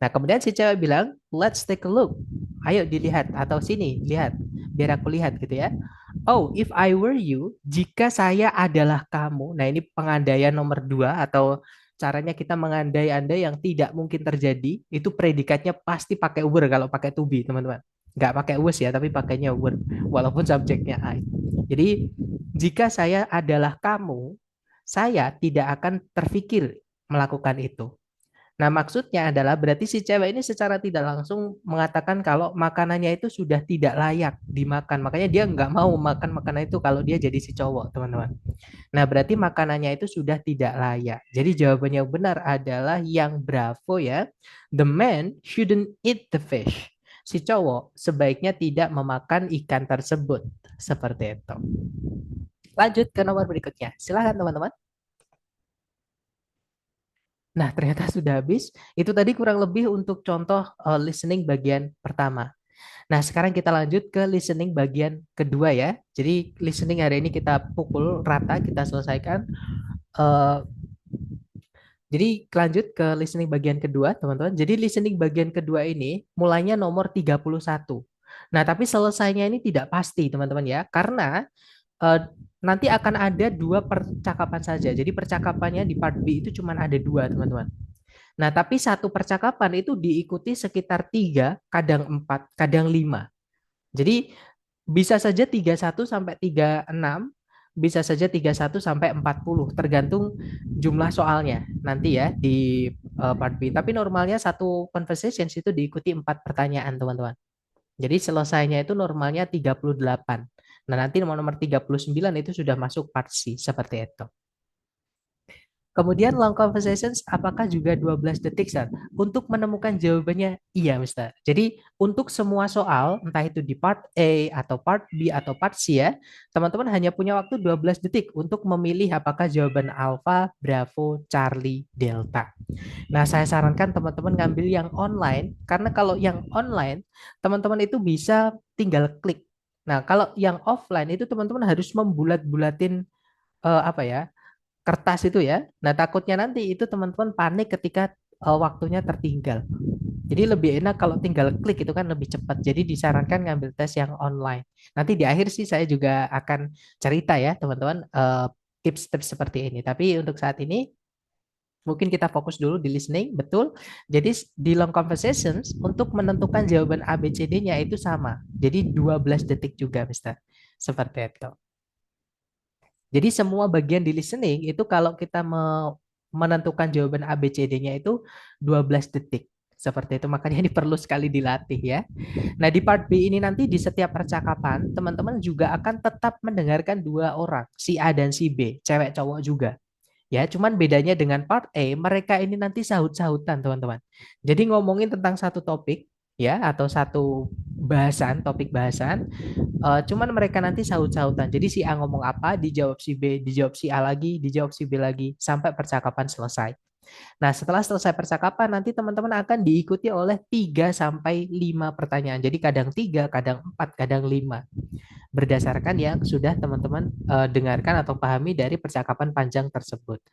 Nah, kemudian si cewek bilang, let's take a look. Ayo dilihat atau sini, lihat. Biar aku lihat gitu ya. Oh, if I were you, jika saya adalah kamu. Nah, ini pengandaian nomor 2 atau caranya kita mengandai-andai yang tidak mungkin terjadi. Itu predikatnya pasti pakai were kalau pakai to be, teman-teman. Nggak pakai was ya, tapi pakainya were. Walaupun subjeknya I. Jadi, jika saya adalah kamu, saya tidak akan terfikir melakukan itu. Nah, maksudnya adalah berarti si cewek ini secara tidak langsung mengatakan kalau makanannya itu sudah tidak layak dimakan. Makanya dia nggak mau makan makanan itu kalau dia jadi si cowok, teman-teman. Nah, berarti makanannya itu sudah tidak layak. Jadi jawabannya yang benar adalah yang Bravo ya. The man shouldn't eat the fish. Si cowok sebaiknya tidak memakan ikan tersebut. Seperti itu. Lanjut ke nomor berikutnya. Silakan teman-teman. Nah, ternyata sudah habis. Itu tadi kurang lebih untuk contoh listening bagian pertama. Nah, sekarang kita lanjut ke listening bagian kedua ya. Jadi, listening hari ini kita pukul rata, kita selesaikan. Eh, jadi, lanjut ke listening bagian kedua, teman-teman. Jadi, listening bagian kedua ini mulainya nomor 31. Nah, tapi selesainya ini tidak pasti, teman-teman ya. Karena nanti akan ada 2 percakapan saja. Jadi percakapannya di part B itu cuma ada 2, teman-teman. Nah, tapi satu percakapan itu diikuti sekitar 3, kadang 4, kadang 5. Jadi Bisa saja 31 sampai 36, bisa saja 31 sampai 40, tergantung jumlah soalnya nanti ya di part B. Tapi normalnya satu conversations itu diikuti 4 pertanyaan, teman-teman. Jadi selesainya itu normalnya 38. Nah, nanti nomor 39 itu sudah masuk part C, seperti itu. Kemudian long conversations apakah juga 12 detik, Sir? Untuk menemukan jawabannya, iya, Mister. Jadi untuk semua soal, entah itu di part A atau part B atau part C ya, teman-teman hanya punya waktu 12 detik untuk memilih apakah jawaban Alpha, Bravo, Charlie, Delta. Nah, saya sarankan teman-teman ngambil yang online, karena kalau yang online, teman-teman itu bisa tinggal klik. Nah, kalau yang offline itu teman-teman harus membulat-bulatin apa ya, kertas itu ya. Nah, takutnya nanti itu teman-teman panik ketika waktunya tertinggal. Jadi lebih enak kalau tinggal klik itu kan lebih cepat. Jadi disarankan ngambil tes yang online. Nanti di akhir sih saya juga akan cerita ya teman-teman tips-tips seperti ini. Tapi untuk saat ini mungkin kita fokus dulu di listening, betul. Jadi di long conversations untuk menentukan jawaban A, B, C, D-nya itu sama. Jadi 12 detik juga, Mister. Seperti itu. Jadi semua bagian di listening itu kalau kita menentukan jawaban A, B, C, D-nya itu 12 detik. Seperti itu, makanya ini perlu sekali dilatih ya. Nah, di part B ini nanti di setiap percakapan, teman-teman juga akan tetap mendengarkan dua orang, si A dan si B, cewek cowok juga. Ya, cuman bedanya dengan part A, mereka ini nanti sahut-sahutan, teman-teman. Jadi ngomongin tentang satu topik, ya, atau satu bahasan, topik bahasan, cuman mereka nanti sahut-sahutan. Jadi si A ngomong apa, dijawab si B, dijawab si A lagi, dijawab si B lagi, sampai percakapan selesai. Nah, setelah selesai percakapan, nanti teman-teman akan diikuti oleh 3 sampai 5 pertanyaan. Jadi kadang 3, kadang 4, kadang 5. Berdasarkan yang sudah teman-teman dengarkan atau pahami dari percakapan panjang tersebut.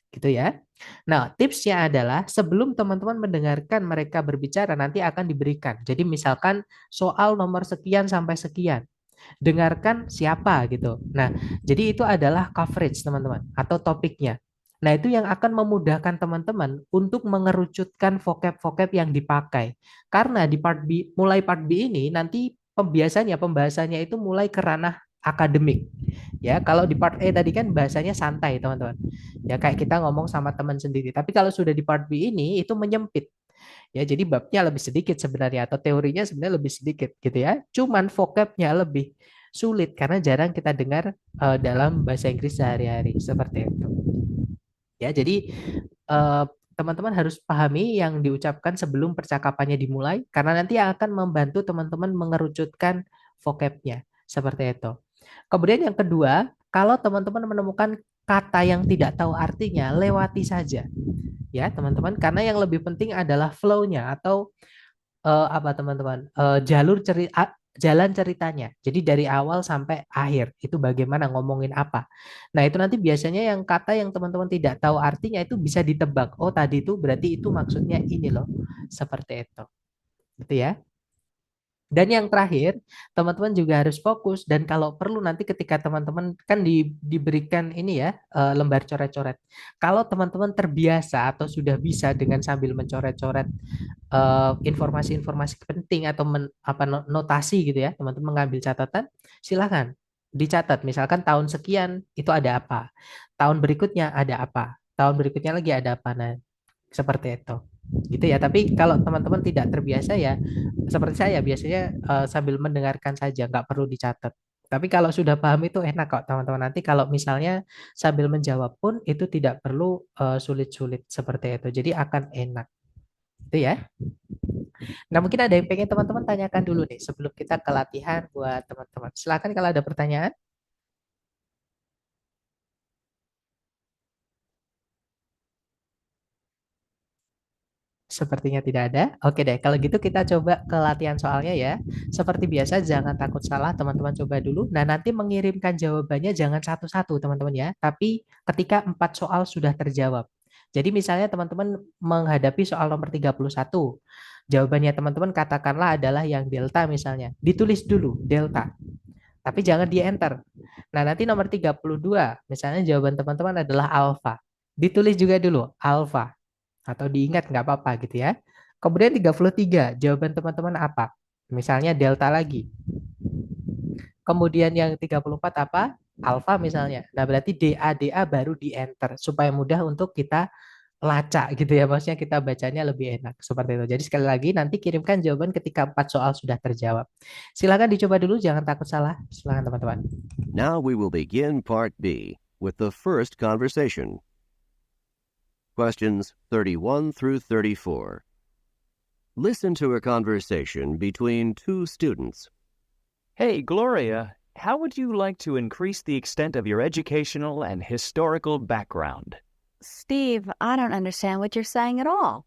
Gitu ya. Nah, tipsnya adalah sebelum teman-teman mendengarkan mereka berbicara, nanti akan diberikan. Jadi misalkan soal nomor sekian sampai sekian. Dengarkan siapa gitu. Nah, jadi itu adalah coverage teman-teman atau topiknya. Nah, itu yang akan memudahkan teman-teman untuk mengerucutkan vocab-vocab yang dipakai. Karena di part B, mulai part B ini nanti pembahasannya itu mulai ke ranah akademik. Ya, kalau di part A tadi kan bahasanya santai, teman-teman. Ya, kayak kita ngomong sama teman sendiri. Tapi kalau sudah di part B ini itu menyempit. Ya, jadi babnya lebih sedikit sebenarnya atau teorinya sebenarnya lebih sedikit gitu ya. Cuman vocabnya lebih sulit karena jarang kita dengar dalam bahasa Inggris sehari-hari seperti itu. Ya, jadi teman-teman harus pahami yang diucapkan sebelum percakapannya dimulai karena nanti akan membantu teman-teman mengerucutkan vocabnya seperti itu. Kemudian yang kedua, kalau teman-teman menemukan kata yang tidak tahu artinya, lewati saja ya teman-teman karena yang lebih penting adalah flow-nya atau apa teman-teman jalur cerita jalan ceritanya. Jadi dari awal sampai akhir itu bagaimana ngomongin apa. Nah, itu nanti biasanya yang kata yang teman-teman tidak tahu artinya itu bisa ditebak. Oh, tadi itu berarti itu maksudnya ini loh. Seperti itu. Gitu ya. Dan yang terakhir, teman-teman juga harus fokus dan kalau perlu nanti ketika teman-teman kan diberikan ini ya lembar coret-coret. Kalau teman-teman terbiasa atau sudah bisa dengan sambil mencoret-coret informasi-informasi penting atau notasi gitu ya, teman-teman mengambil catatan, silakan dicatat. Misalkan tahun sekian itu ada apa, tahun berikutnya ada apa, tahun berikutnya lagi ada apa. Nah, seperti itu gitu ya. Tapi kalau teman-teman tidak terbiasa ya seperti saya biasanya sambil mendengarkan saja nggak perlu dicatat. Tapi kalau sudah paham itu enak kok teman-teman. Nanti kalau misalnya sambil menjawab pun itu tidak perlu sulit-sulit seperti itu. Jadi akan enak. Itu ya. Nah, mungkin ada yang pengen teman-teman tanyakan dulu nih sebelum kita ke latihan buat teman-teman. Silakan kalau ada pertanyaan. Sepertinya tidak ada. Oke deh, kalau gitu kita coba ke latihan soalnya ya. Seperti biasa, jangan takut salah, teman-teman coba dulu. Nah, nanti mengirimkan jawabannya jangan satu-satu, teman-teman ya. Tapi ketika 4 soal sudah terjawab. Jadi misalnya teman-teman menghadapi soal nomor 31. Jawabannya teman-teman katakanlah adalah yang delta misalnya. Ditulis dulu, delta. Tapi jangan di-enter. Nah, nanti nomor 32, misalnya jawaban teman-teman adalah alfa. Ditulis juga dulu, alfa atau diingat nggak apa-apa gitu ya. Kemudian 33, jawaban teman-teman apa? Misalnya delta lagi. kemudian yang 34 apa? Alfa misalnya. Nah, berarti DA baru di enter supaya mudah untuk kita lacak gitu ya. Maksudnya kita bacanya lebih enak seperti itu. Jadi sekali lagi nanti kirimkan jawaban ketika 4 soal sudah terjawab. Silakan dicoba dulu, jangan takut salah. Silakan teman-teman. Now we will begin Part B with the first conversation. Questions 31 through 34. Listen to a conversation between two students. Hey, Gloria, how would you like to increase the extent of your educational and historical background? Steve, I don't understand what you're saying at all.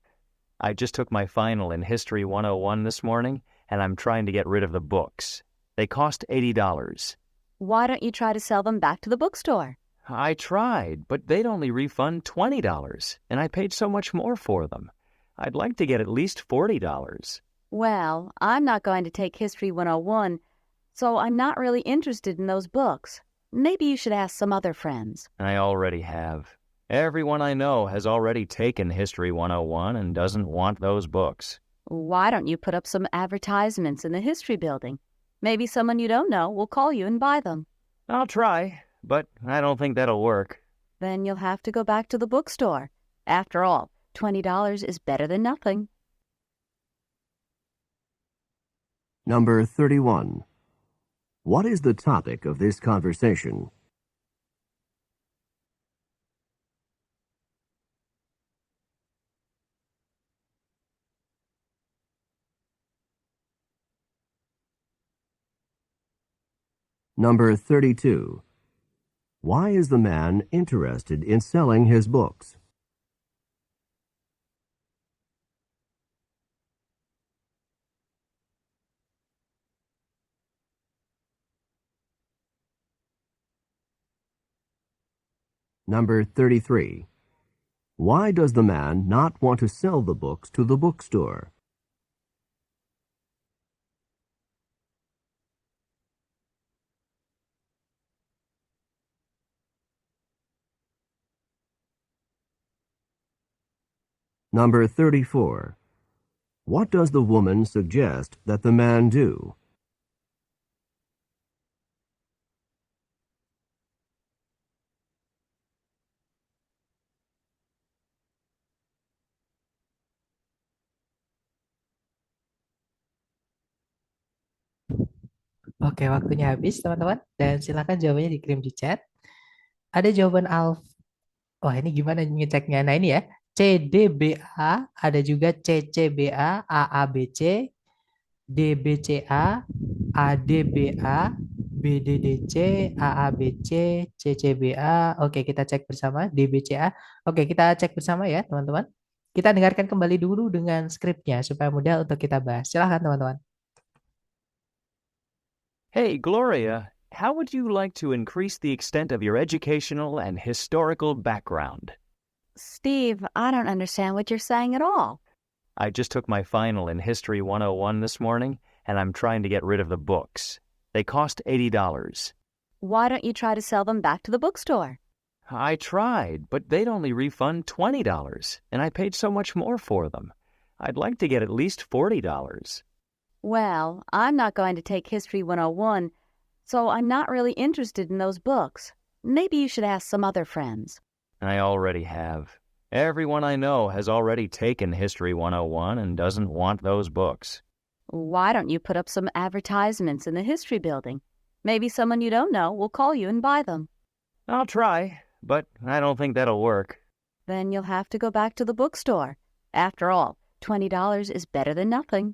I just took my final in History 101 this morning, and I'm trying to get rid of the books. They cost $80. Why don't you try to sell them back to the bookstore? I tried, but they'd only refund $20, and I paid so much more for them. I'd like to get at least $40. Well, I'm not going to take History 101, so I'm not really interested in those books. Maybe you should ask some other friends. I already have. Everyone I know has already taken History 101 and doesn't want those books. Why don't you put up some advertisements in the history building? Maybe someone you don't know will call you and buy them. I'll try, but I don't think that'll work. Then you'll have to go back to the bookstore. After all, $20 is better than nothing. Number 31. What is the topic of this conversation? Number 32. Why is the man interested in selling his books? Number 33. Why does the man not want to sell the books to the bookstore? Number 34. What does the woman suggest that the man do? Oke, waktunya habis teman-teman. Dan silakan jawabannya dikirim di chat. Ada jawaban Alf. Wah, ini gimana ngeceknya? Nah, ini ya. CDBA, ada juga CCBA, AABC, DBCA, ADBA, BDDC, AABC, CCBA. Oke, kita cek bersama DBCA. Oke, kita cek bersama ya, teman-teman. Kita dengarkan kembali dulu dengan skripnya supaya mudah untuk kita bahas. Silahkan, teman-teman. Hey, Gloria, how would you like to increase the extent of your educational and historical background? Steve, I don't understand what you're saying at all. I just took my final in History 101 this morning, and I'm trying to get rid of the books. They cost $80. Why don't you try to sell them back to the bookstore? I tried, but they'd only refund $20, and I paid so much more for them. I'd like to get at least $40. Well, I'm not going to take History 101, so I'm not really interested in those books. Maybe you should ask some other friends. I already have. Everyone I know has already taken History 101 and doesn't want those books. Why don't you put up some advertisements in the history building? Maybe someone you don't know will call you and buy them. I'll try, but I don't think that'll work. Then you'll have to go back to the bookstore. After all, $20 is better than nothing.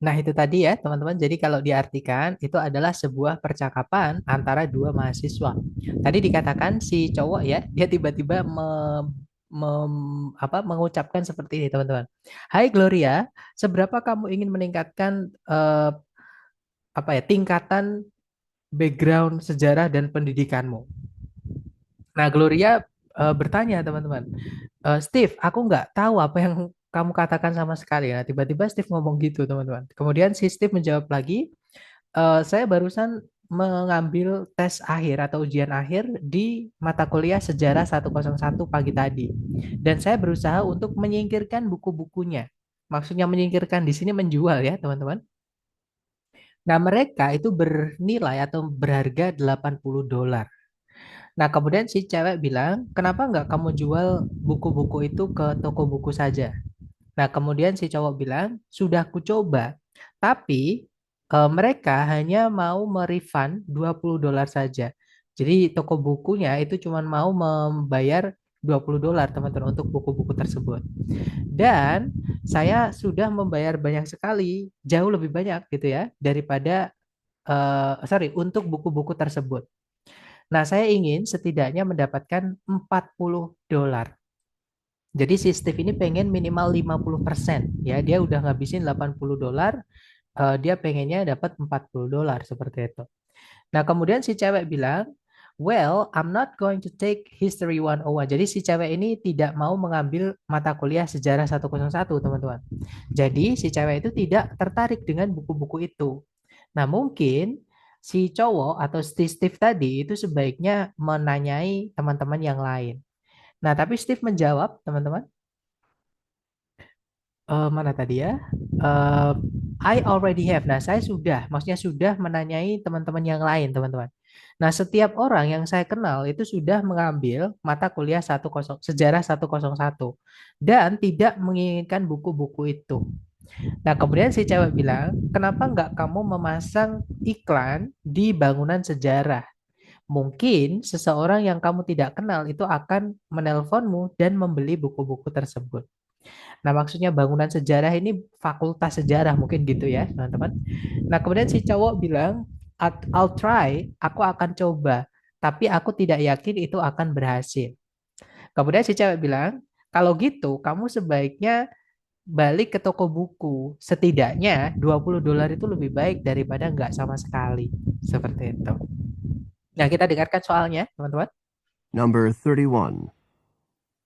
Nah, itu tadi ya, teman-teman. Jadi kalau diartikan, itu adalah sebuah percakapan antara dua mahasiswa. Tadi dikatakan si cowok ya, dia tiba-tiba mengucapkan seperti ini, teman-teman. Hai Gloria, seberapa kamu ingin meningkatkan tingkatan background sejarah dan pendidikanmu? Nah, Gloria bertanya, teman-teman. Steve, aku nggak tahu apa yang kamu katakan sama sekali. Nah, tiba-tiba Steve ngomong gitu, teman-teman. Kemudian si Steve menjawab lagi, saya barusan mengambil tes akhir atau ujian akhir di mata kuliah Sejarah 101 pagi tadi. Dan saya berusaha untuk menyingkirkan buku-bukunya. Maksudnya menyingkirkan di sini menjual ya, teman-teman. Nah, mereka itu bernilai atau berharga $80. Nah, kemudian si cewek bilang, kenapa nggak kamu jual buku-buku itu ke toko buku saja? Nah, kemudian si cowok bilang, sudah aku coba, tapi mereka hanya mau merefund $20 saja. Jadi toko bukunya itu cuma mau membayar $20 teman-teman untuk buku-buku tersebut. Dan saya sudah membayar banyak sekali, jauh lebih banyak gitu ya, daripada untuk buku-buku tersebut. Nah, saya ingin setidaknya mendapatkan $40. Jadi si Steve ini pengen minimal 50%. Ya, dia udah ngabisin $80, dia pengennya dapat $40 seperti itu. Nah, kemudian si cewek bilang, well, I'm not going to take History 101. Jadi si cewek ini tidak mau mengambil mata kuliah Sejarah 101, teman-teman. Jadi si cewek itu tidak tertarik dengan buku-buku itu. Nah, mungkin si cowok atau si Steve tadi itu sebaiknya menanyai teman-teman yang lain. Nah, tapi Steve menjawab, teman-teman, mana tadi ya? Eh, I already have. Nah, saya sudah, maksudnya sudah menanyai teman-teman yang lain, teman-teman. Nah, setiap orang yang saya kenal itu sudah mengambil mata kuliah 10 Sejarah 101 dan tidak menginginkan buku-buku itu. Nah, kemudian si cewek bilang, kenapa nggak kamu memasang iklan di bangunan sejarah? Mungkin seseorang yang kamu tidak kenal itu akan menelponmu dan membeli buku-buku tersebut. Nah, maksudnya bangunan sejarah ini fakultas sejarah mungkin gitu ya, teman-teman. Nah, kemudian si cowok bilang, I'll try, aku akan coba, tapi aku tidak yakin itu akan berhasil. Kemudian si cewek bilang, kalau gitu kamu sebaiknya balik ke toko buku. Setidaknya $20 itu lebih baik daripada nggak sama sekali. Seperti itu. Nah, kita dengarkan soalnya, teman-teman. Number 31.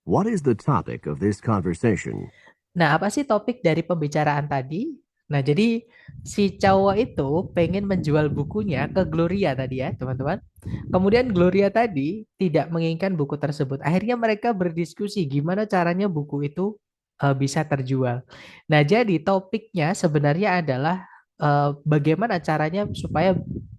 What is the topic of this conversation? Nah, apa sih topik dari pembicaraan tadi? Nah, jadi si cowok itu pengen menjual bukunya ke Gloria tadi ya, teman-teman. Kemudian Gloria tadi tidak menginginkan buku tersebut. Akhirnya mereka berdiskusi gimana caranya buku itu bisa terjual. Nah, jadi topiknya sebenarnya adalah bagaimana caranya supaya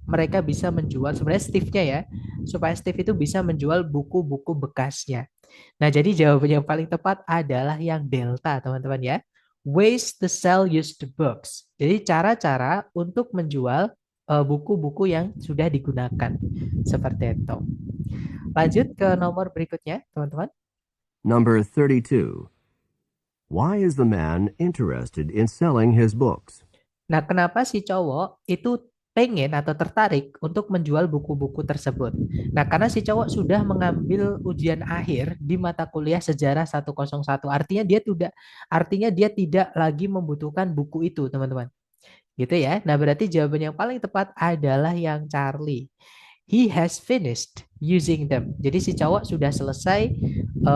mereka bisa menjual, sebenarnya Steve-nya ya, supaya Steve itu bisa menjual buku-buku bekasnya. Nah, jadi jawaban yang paling tepat adalah yang delta, teman-teman ya. Ways to sell used books. Jadi cara-cara untuk menjual buku-buku yang sudah digunakan. Seperti itu. Lanjut ke nomor berikutnya, teman-teman. Number 32. Why is the man interested in selling his books? Nah, kenapa si cowok itu pengen atau tertarik untuk menjual buku-buku tersebut? Nah, karena si cowok sudah mengambil ujian akhir di mata kuliah Sejarah 101. Artinya dia tidak lagi membutuhkan buku itu, teman-teman. Gitu ya. Nah, berarti jawaban yang paling tepat adalah yang Charlie. He has finished using them. Jadi si cowok sudah selesai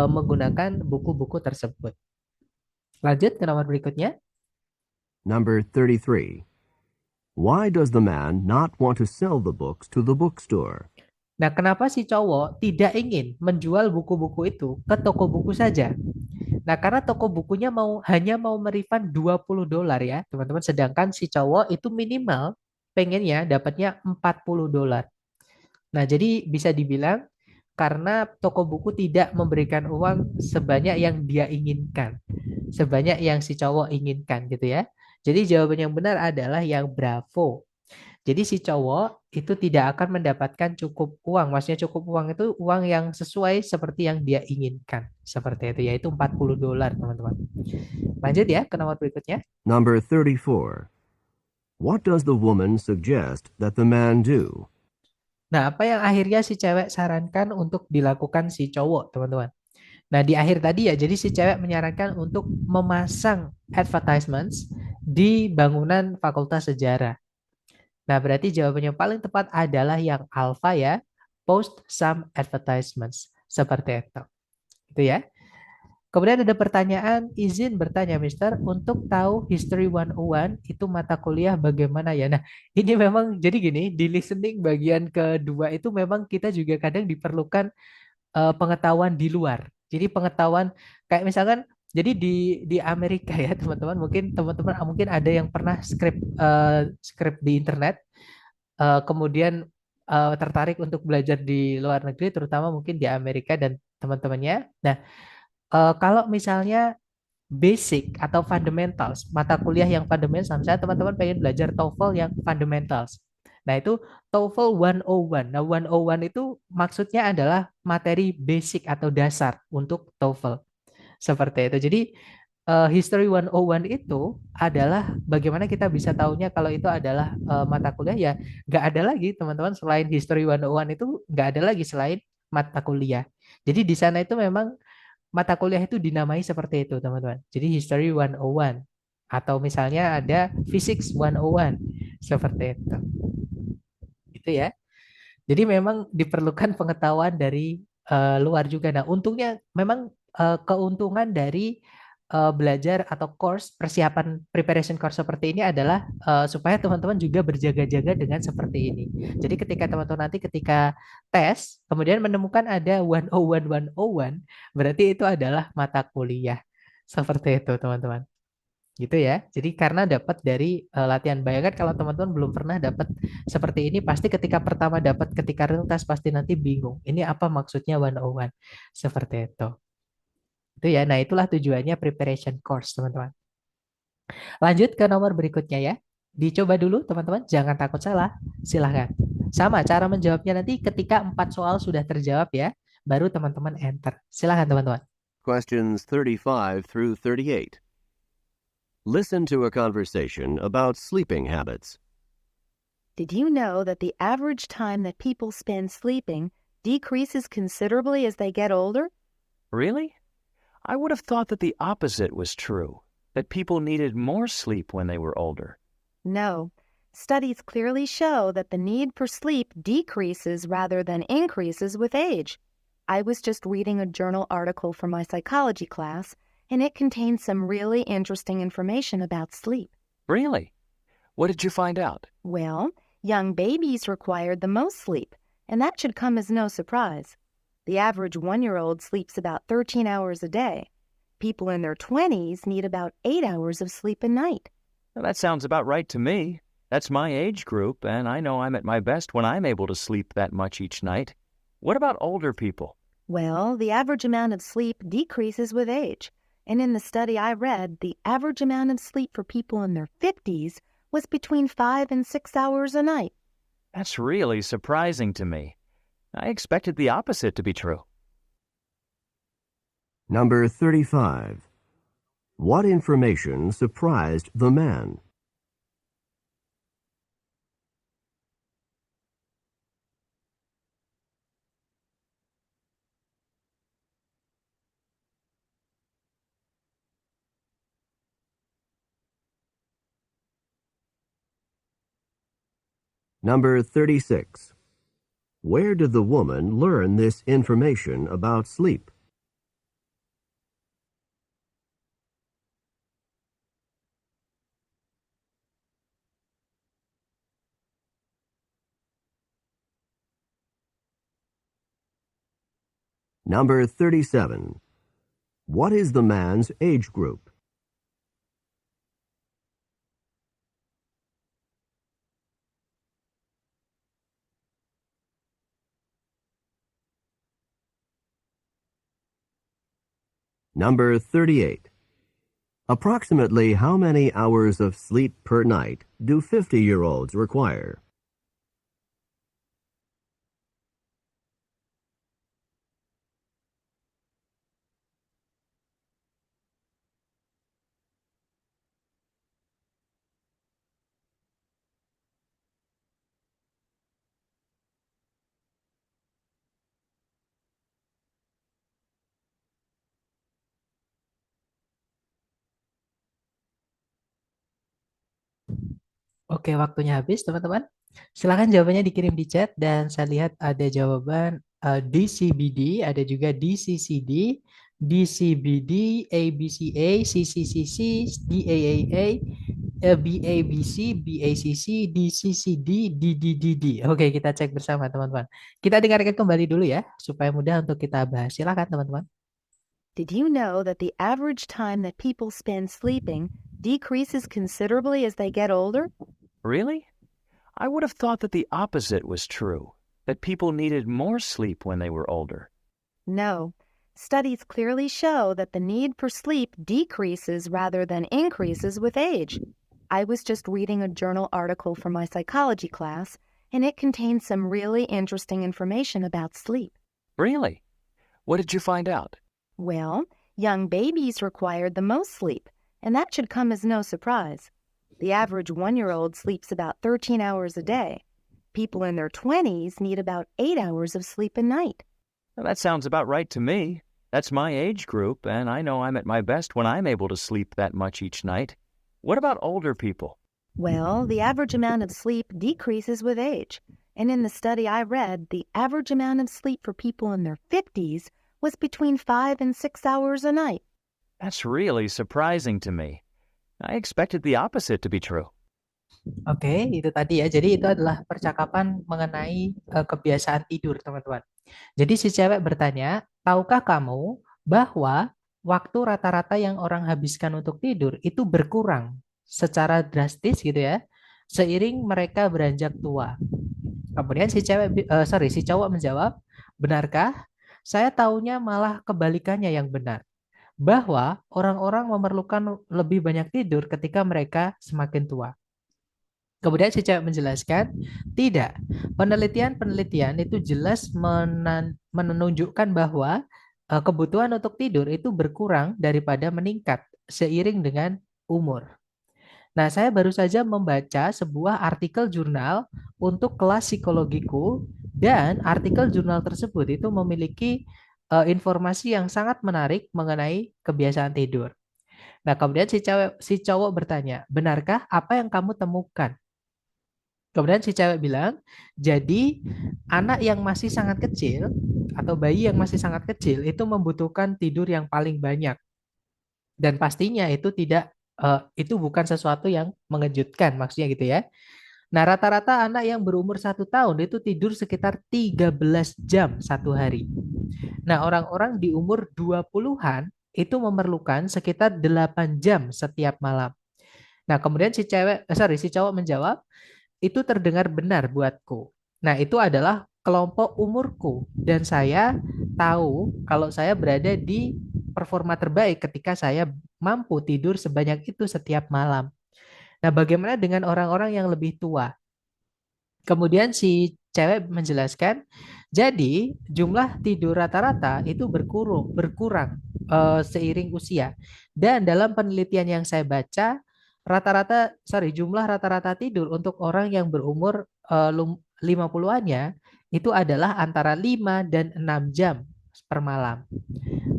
menggunakan buku-buku tersebut. Lanjut ke nomor berikutnya. Number 33. Why does the man not want to sell the books to the bookstore? Nah, kenapa si cowok tidak ingin menjual buku-buku itu ke toko buku saja? Nah, karena toko bukunya hanya mau merefund $20 ya, teman-teman. Sedangkan si cowok itu minimal pengennya dapatnya $40. Nah, jadi bisa dibilang karena toko buku tidak memberikan uang sebanyak yang dia inginkan, sebanyak yang si cowok inginkan gitu ya. Jadi jawaban yang benar adalah yang bravo. Jadi si cowok itu tidak akan mendapatkan cukup uang. Maksudnya cukup uang itu uang yang sesuai seperti yang dia inginkan. Seperti itu, yaitu $40, teman-teman. Lanjut ya ke nomor berikutnya. Number 34. What does the woman suggest that the man do? Nah, apa yang akhirnya si cewek sarankan untuk dilakukan si cowok, teman-teman? Nah, di akhir tadi ya, jadi si cewek menyarankan untuk memasang advertisements di bangunan Fakultas Sejarah. Nah, berarti jawaban yang paling tepat adalah yang alpha ya, post some advertisements. Seperti itu. Itu ya. Kemudian ada pertanyaan, izin bertanya Mister, untuk tahu History 101 itu mata kuliah bagaimana ya? Nah, ini memang jadi gini, di listening bagian kedua itu memang kita juga kadang diperlukan pengetahuan di luar. Jadi pengetahuan kayak misalkan Jadi di Amerika ya teman-teman, mungkin teman-teman mungkin ada yang pernah skrip di internet, kemudian tertarik untuk belajar di luar negeri, terutama mungkin di Amerika dan teman-temannya. Nah, kalau misalnya basic atau fundamentals, mata kuliah yang fundamentals, misalnya teman-teman pengen belajar TOEFL yang fundamentals. Nah, itu TOEFL 101. Nah, 101 itu maksudnya adalah materi basic atau dasar untuk TOEFL. Seperti itu. Jadi History 101 itu adalah bagaimana kita bisa tahunya kalau itu adalah mata kuliah, ya nggak ada lagi teman-teman selain History 101, itu nggak ada lagi selain mata kuliah. Jadi di sana itu memang mata kuliah itu dinamai seperti itu teman-teman. Jadi History 101 atau misalnya ada Physics 101 seperti itu. Gitu ya. Jadi memang diperlukan pengetahuan dari luar juga. Nah, untungnya memang keuntungan dari belajar atau course persiapan preparation course seperti ini adalah supaya teman-teman juga berjaga-jaga dengan seperti ini. Jadi ketika teman-teman nanti ketika tes kemudian menemukan ada 101 101, berarti itu adalah mata kuliah. Seperti itu, teman-teman. Gitu ya. Jadi karena dapat dari latihan. Bayangkan kalau teman-teman belum pernah dapat seperti ini, pasti ketika pertama dapat ketika real test pasti nanti bingung. Ini apa maksudnya 101? Seperti itu. Itu ya. Nah, itulah tujuannya preparation course, teman-teman. Lanjut ke nomor berikutnya ya. Dicoba dulu, teman-teman. Jangan takut salah. Silahkan. Sama cara menjawabnya nanti ketika 4 soal sudah terjawab ya. Baru teman-teman enter. Silahkan, teman-teman. Questions 35 through 38. Listen to a conversation about sleeping habits. Did you know that the average time that people spend sleeping decreases considerably as they get older? Really? I would have thought that the opposite was true, that people needed more sleep when they were older. No. Studies clearly show that the need for sleep decreases rather than increases with age. I was just reading a journal article for my psychology class, and it contained some really interesting information about sleep. Really? What did you find out? Well, young babies required the most sleep, and that should come as no surprise. The average 1-year-old sleeps about 13 hours a day. People in their 20s need about 8 hours of sleep a night. Well, that sounds about right to me. That's my age group, and I know I'm at my best when I'm able to sleep that much each night. What about older people? Well, the average amount of sleep decreases with age. And in the study I read, the average amount of sleep for people in their 50s was between 5 and 6 hours a night. That's really surprising to me. I expected the opposite to be true. Number 35. What information surprised the man? Number 36. Where did the woman learn this information about sleep? Number 37. What is the man's age group? Number 38. Approximately how many hours of sleep per night do 50-year-olds require? Oke, waktunya habis, teman-teman. Silakan jawabannya dikirim di chat dan saya lihat ada jawaban DCBD, ada juga DCCD, DCBD, ABCA, CCCC, DAAA, BABC, BACC, DCCD, DDDD. Oke, kita cek bersama, teman-teman. Kita dengarkan kembali dulu ya, supaya mudah untuk kita bahas. Silakan, teman-teman. Did you know that the average time that people spend sleeping decreases considerably as they get older? Really? I would have thought that the opposite was true, that people needed more sleep when they were older. No. Studies clearly show that the need for sleep decreases rather than increases with age. I was just reading a journal article for my psychology class, and it contained some really interesting information about sleep. Really? What did you find out? Well, young babies required the most sleep, and that should come as no surprise. The average 1-year-old sleeps about 13 hours a day. People in their 20s need about 8 hours of sleep a night. Well, that sounds about right to me. That's my age group, and I know I'm at my best when I'm able to sleep that much each night. What about older people? Well, the average amount of sleep decreases with age. And in the study I read, the average amount of sleep for people in their 50s was between 5 and 6 hours a night. That's really surprising to me. I expected the opposite to be true. Oke, itu tadi ya. Jadi itu adalah percakapan mengenai kebiasaan tidur, teman-teman. Jadi si cewek bertanya, tahukah kamu bahwa waktu rata-rata yang orang habiskan untuk tidur itu berkurang secara drastis gitu ya, seiring mereka beranjak tua. Kemudian si cowok menjawab, benarkah? Saya taunya malah kebalikannya yang benar, bahwa orang-orang memerlukan lebih banyak tidur ketika mereka semakin tua. Kemudian si cewek menjelaskan, tidak. Penelitian-penelitian itu jelas menunjukkan bahwa kebutuhan untuk tidur itu berkurang daripada meningkat seiring dengan umur. Nah, saya baru saja membaca sebuah artikel jurnal untuk kelas psikologiku, dan artikel jurnal tersebut itu memiliki informasi yang sangat menarik mengenai kebiasaan tidur. Nah, kemudian si cowok bertanya, benarkah apa yang kamu temukan? Kemudian si cewek bilang, jadi anak yang masih sangat kecil atau bayi yang masih sangat kecil itu membutuhkan tidur yang paling banyak. Dan pastinya itu itu bukan sesuatu yang mengejutkan, maksudnya gitu ya. Nah, rata-rata anak yang berumur 1 tahun itu tidur sekitar 13 jam satu hari. Nah, orang-orang di umur 20-an itu memerlukan sekitar 8 jam setiap malam. Nah, kemudian si cowok menjawab, itu terdengar benar buatku. Nah, itu adalah kelompok umurku. Dan saya tahu kalau saya berada di performa terbaik ketika saya mampu tidur sebanyak itu setiap malam. Nah, bagaimana dengan orang-orang yang lebih tua? Kemudian si cewek menjelaskan, jadi jumlah tidur rata-rata itu berkurang seiring usia. Dan dalam penelitian yang saya baca, jumlah rata-rata tidur untuk orang yang berumur 50-annya itu adalah antara 5 dan 6 jam per malam.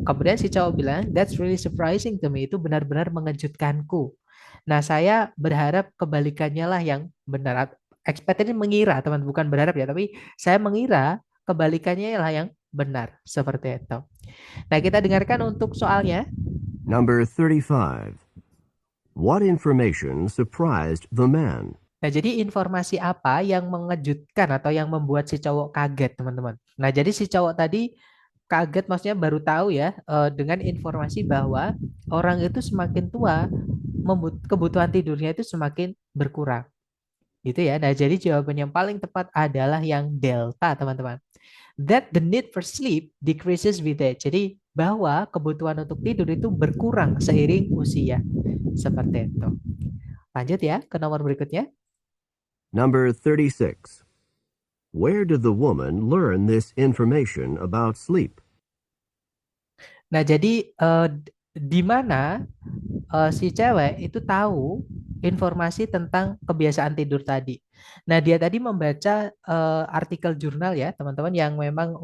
Kemudian si cowok bilang, that's really surprising to me, itu benar-benar mengejutkanku. Nah, saya berharap kebalikannya lah yang benar. Expert ini mengira, teman, bukan berharap ya, tapi saya mengira kebalikannya lah yang benar, seperti itu. Nah, kita dengarkan untuk soalnya. Number 35. What information surprised the man? Nah, jadi informasi apa yang mengejutkan atau yang membuat si cowok kaget, teman-teman? Nah, jadi si cowok tadi kaget, maksudnya baru tahu ya, dengan informasi bahwa orang itu semakin tua, kebutuhan tidurnya itu semakin berkurang. Gitu ya. Nah, jadi jawaban yang paling tepat adalah yang delta, teman-teman. That the need for sleep decreases with age. Jadi bahwa kebutuhan untuk tidur itu berkurang seiring usia. Seperti itu. Lanjut ya ke nomor berikutnya. Number 36. Where did the woman learn this information about sleep? Nah, jadi di mana si cewek itu tahu informasi tentang kebiasaan tidur tadi. Nah, dia tadi membaca artikel jurnal ya, teman-teman, yang memang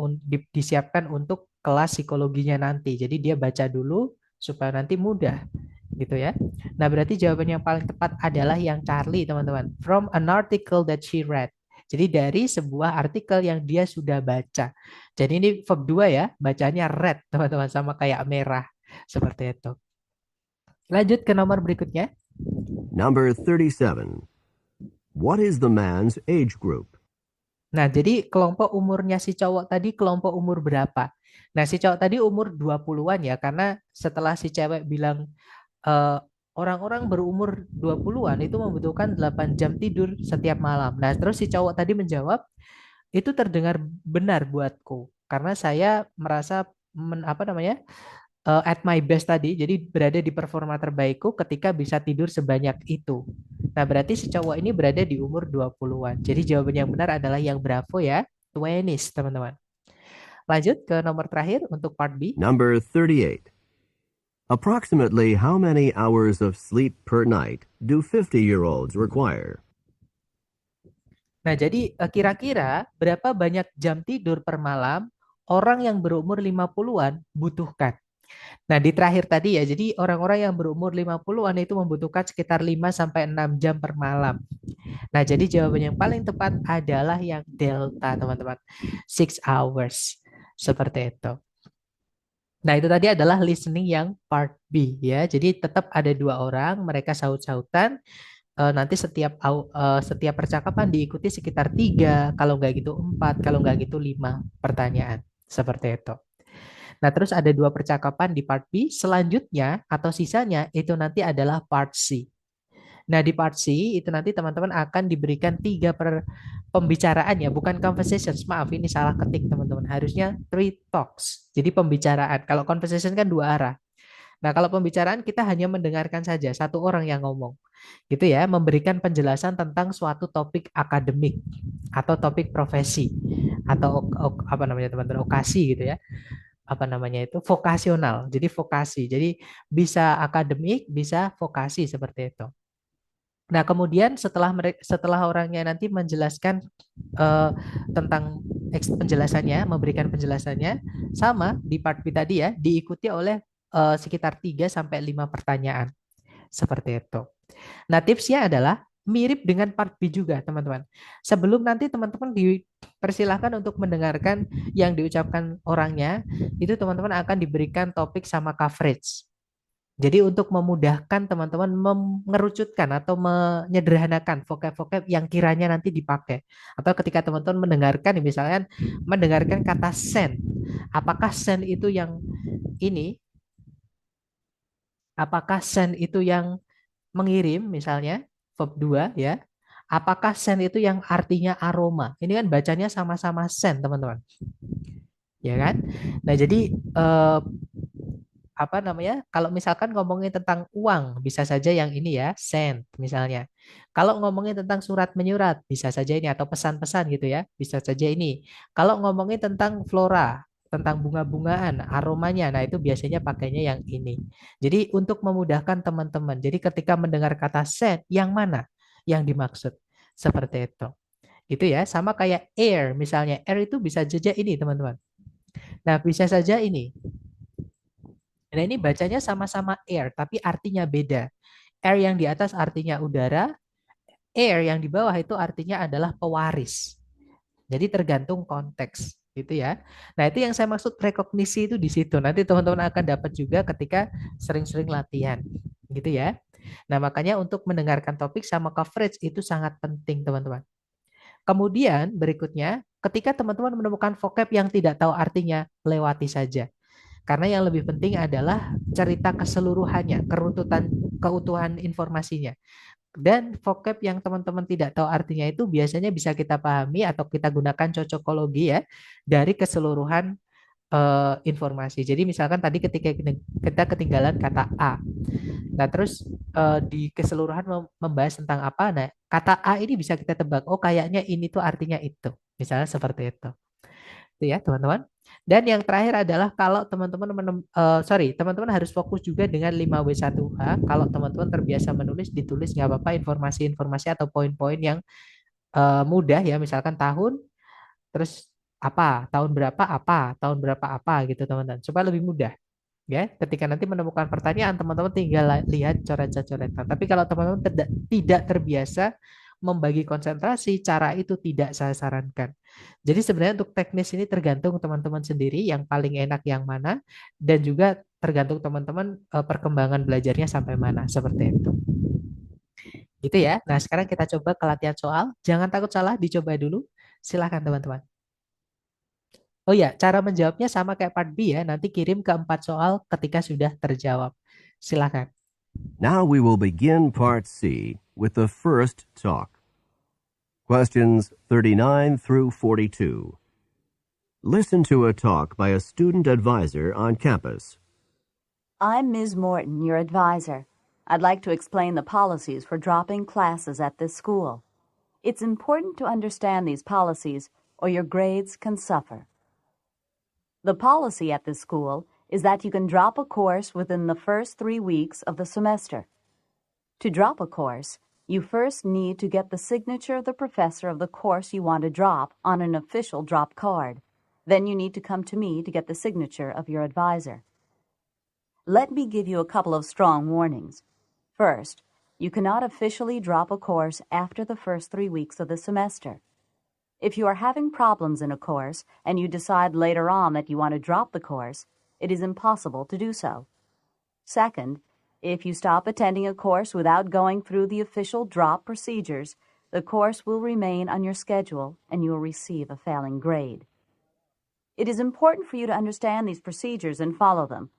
disiapkan untuk kelas psikologinya nanti. Jadi dia baca dulu supaya nanti mudah. Gitu ya. Nah, berarti jawaban yang paling tepat adalah yang Charlie, teman-teman. From an article that she read. Jadi dari sebuah artikel yang dia sudah baca. Jadi ini verb 2 ya, bacanya read, teman-teman, sama kayak merah. Seperti itu. Lanjut ke nomor berikutnya. Number 37. What is the man's age group? Nah, jadi kelompok umurnya si cowok tadi kelompok umur berapa? Nah, si cowok tadi umur 20-an ya, karena setelah si cewek bilang eh, orang-orang berumur 20-an itu membutuhkan 8 jam tidur setiap malam. Nah, terus si cowok tadi menjawab, itu terdengar benar buatku karena saya merasa apa namanya? At my best tadi, jadi berada di performa terbaikku ketika bisa tidur sebanyak itu. Nah, berarti si cowok ini berada di umur 20-an. Jadi jawaban yang benar adalah yang Bravo ya, 20s, teman-teman. Lanjut ke nomor terakhir untuk part B. Number 38. Approximately how many hours of sleep per night do 50-year-olds require? Nah, jadi kira-kira berapa banyak jam tidur per malam orang yang berumur 50-an butuhkan? Nah, di terakhir tadi ya, jadi orang-orang yang berumur 50-an itu membutuhkan sekitar 5 sampai 6 jam per malam. Nah, jadi jawaban yang paling tepat adalah yang delta, teman-teman. 6 hours. Seperti itu. Nah, itu tadi adalah listening yang part B ya. Jadi tetap ada dua orang, mereka saut-sautan. Nanti setiap percakapan diikuti sekitar 3, kalau nggak gitu 4, kalau nggak gitu 5 pertanyaan. Seperti itu. Nah, terus ada dua percakapan di part B. Selanjutnya atau sisanya itu nanti adalah part C. Nah, di part C itu nanti teman-teman akan diberikan 3 pembicaraan ya, bukan conversations. Maaf, ini salah ketik teman-teman. Harusnya 3 talks. Jadi pembicaraan. Kalau conversation kan 2 arah. Nah, kalau pembicaraan kita hanya mendengarkan saja, satu orang yang ngomong. Gitu ya, memberikan penjelasan tentang suatu topik akademik atau topik profesi atau apa namanya teman-teman, okasi gitu ya. Apa namanya itu? Vokasional. Jadi vokasi. Jadi bisa akademik, bisa vokasi seperti itu. Nah, kemudian setelah orangnya nanti menjelaskan tentang penjelasannya, memberikan penjelasannya, sama di part B tadi ya, diikuti oleh sekitar 3 sampai 5 pertanyaan. Seperti itu. Nah, tipsnya adalah mirip dengan part B juga, teman-teman. Sebelum nanti teman-teman dipersilahkan untuk mendengarkan yang diucapkan orangnya, itu teman-teman akan diberikan topik sama coverage. Jadi untuk memudahkan teman-teman mengerucutkan atau menyederhanakan vocab-vocab yang kiranya nanti dipakai. Atau ketika teman-teman mendengarkan, misalnya mendengarkan kata send. Apakah send itu yang ini? Apakah send itu yang mengirim misalnya? Verb 2 ya. Apakah send itu yang artinya aroma? Ini kan bacanya sama-sama send, teman-teman. Ya kan? Nah, jadi apa namanya? Kalau misalkan ngomongin tentang uang, bisa saja yang ini ya, send misalnya. Kalau ngomongin tentang surat menyurat, bisa saja ini atau pesan-pesan gitu ya, bisa saja ini. Kalau ngomongin tentang flora, tentang bunga-bungaan, aromanya, nah itu biasanya pakainya yang ini. Jadi untuk memudahkan teman-teman. Jadi ketika mendengar kata send, yang mana yang dimaksud? Seperti itu. Gitu ya, sama kayak air misalnya. Air itu bisa saja ini, teman-teman. Nah, bisa saja ini. Nah, ini bacanya sama-sama air, tapi artinya beda. Air yang di atas artinya udara, air yang di bawah itu artinya adalah pewaris. Jadi tergantung konteks, gitu ya. Nah, itu yang saya maksud rekognisi itu di situ. Nanti teman-teman akan dapat juga ketika sering-sering latihan, gitu ya. Nah, makanya untuk mendengarkan topik sama coverage itu sangat penting, teman-teman. Kemudian berikutnya, ketika teman-teman menemukan vocab yang tidak tahu artinya, lewati saja. Karena yang lebih penting adalah cerita keseluruhannya, keutuhan informasinya. Dan vocab yang teman-teman tidak tahu artinya itu biasanya bisa kita pahami atau kita gunakan cocokologi ya dari keseluruhan informasi. Jadi misalkan tadi ketika kita ketinggalan kata A. Nah, terus di keseluruhan membahas tentang apa? Nah, kata A ini bisa kita tebak. Oh, kayaknya ini tuh artinya itu. Misalnya seperti itu. Itu ya, teman-teman. Dan yang terakhir adalah kalau teman-teman teman-teman harus fokus juga dengan 5W1H. Kalau teman-teman terbiasa menulis, ditulis nggak apa-apa informasi-informasi atau poin-poin yang mudah ya, misalkan tahun, terus tahun berapa apa gitu teman-teman, supaya lebih mudah ya. Ketika nanti menemukan pertanyaan, teman-teman tinggal lihat coret-coretan. Tapi kalau teman-teman tidak terbiasa membagi konsentrasi, cara itu tidak saya sarankan. Jadi sebenarnya untuk teknis ini tergantung teman-teman sendiri yang paling enak yang mana, dan juga tergantung teman-teman perkembangan belajarnya sampai mana, seperti itu. Gitu ya. Nah, sekarang kita coba ke latihan soal. Jangan takut salah, dicoba dulu. Silakan teman-teman. Oh ya, cara menjawabnya sama kayak part B ya. Nanti kirim ke 4 soal ketika sudah terjawab. Silakan. Now we will begin Part C with the first talk. Questions 39 through 42. Listen to a talk by a student advisor on campus. I'm Ms. Morton, your advisor. I'd like to explain the policies for dropping classes at this school. It's important to understand these policies or your grades can suffer. The policy at this school is that you can drop a course within the first 3 weeks of the semester. To drop a course, you first need to get the signature of the professor of the course you want to drop on an official drop card. Then you need to come to me to get the signature of your advisor. Let me give you a couple of strong warnings. First, you cannot officially drop a course after the first 3 weeks of the semester. If you are having problems in a course and you decide later on that you want to drop the course, it is impossible to do so. Second, if you stop attending a course without going through the official drop procedures, the course will remain on your schedule and you will receive a failing grade. It is important for you to understand these procedures and follow them.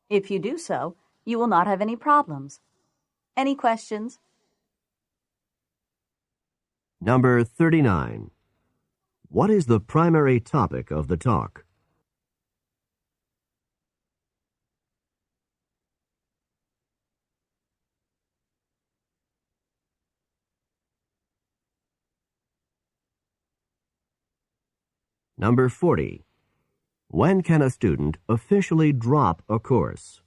If you do so, you will not have any problems. Any questions? Number 39. What is the primary topic of the talk? Number 40. When can a student officially drop a course?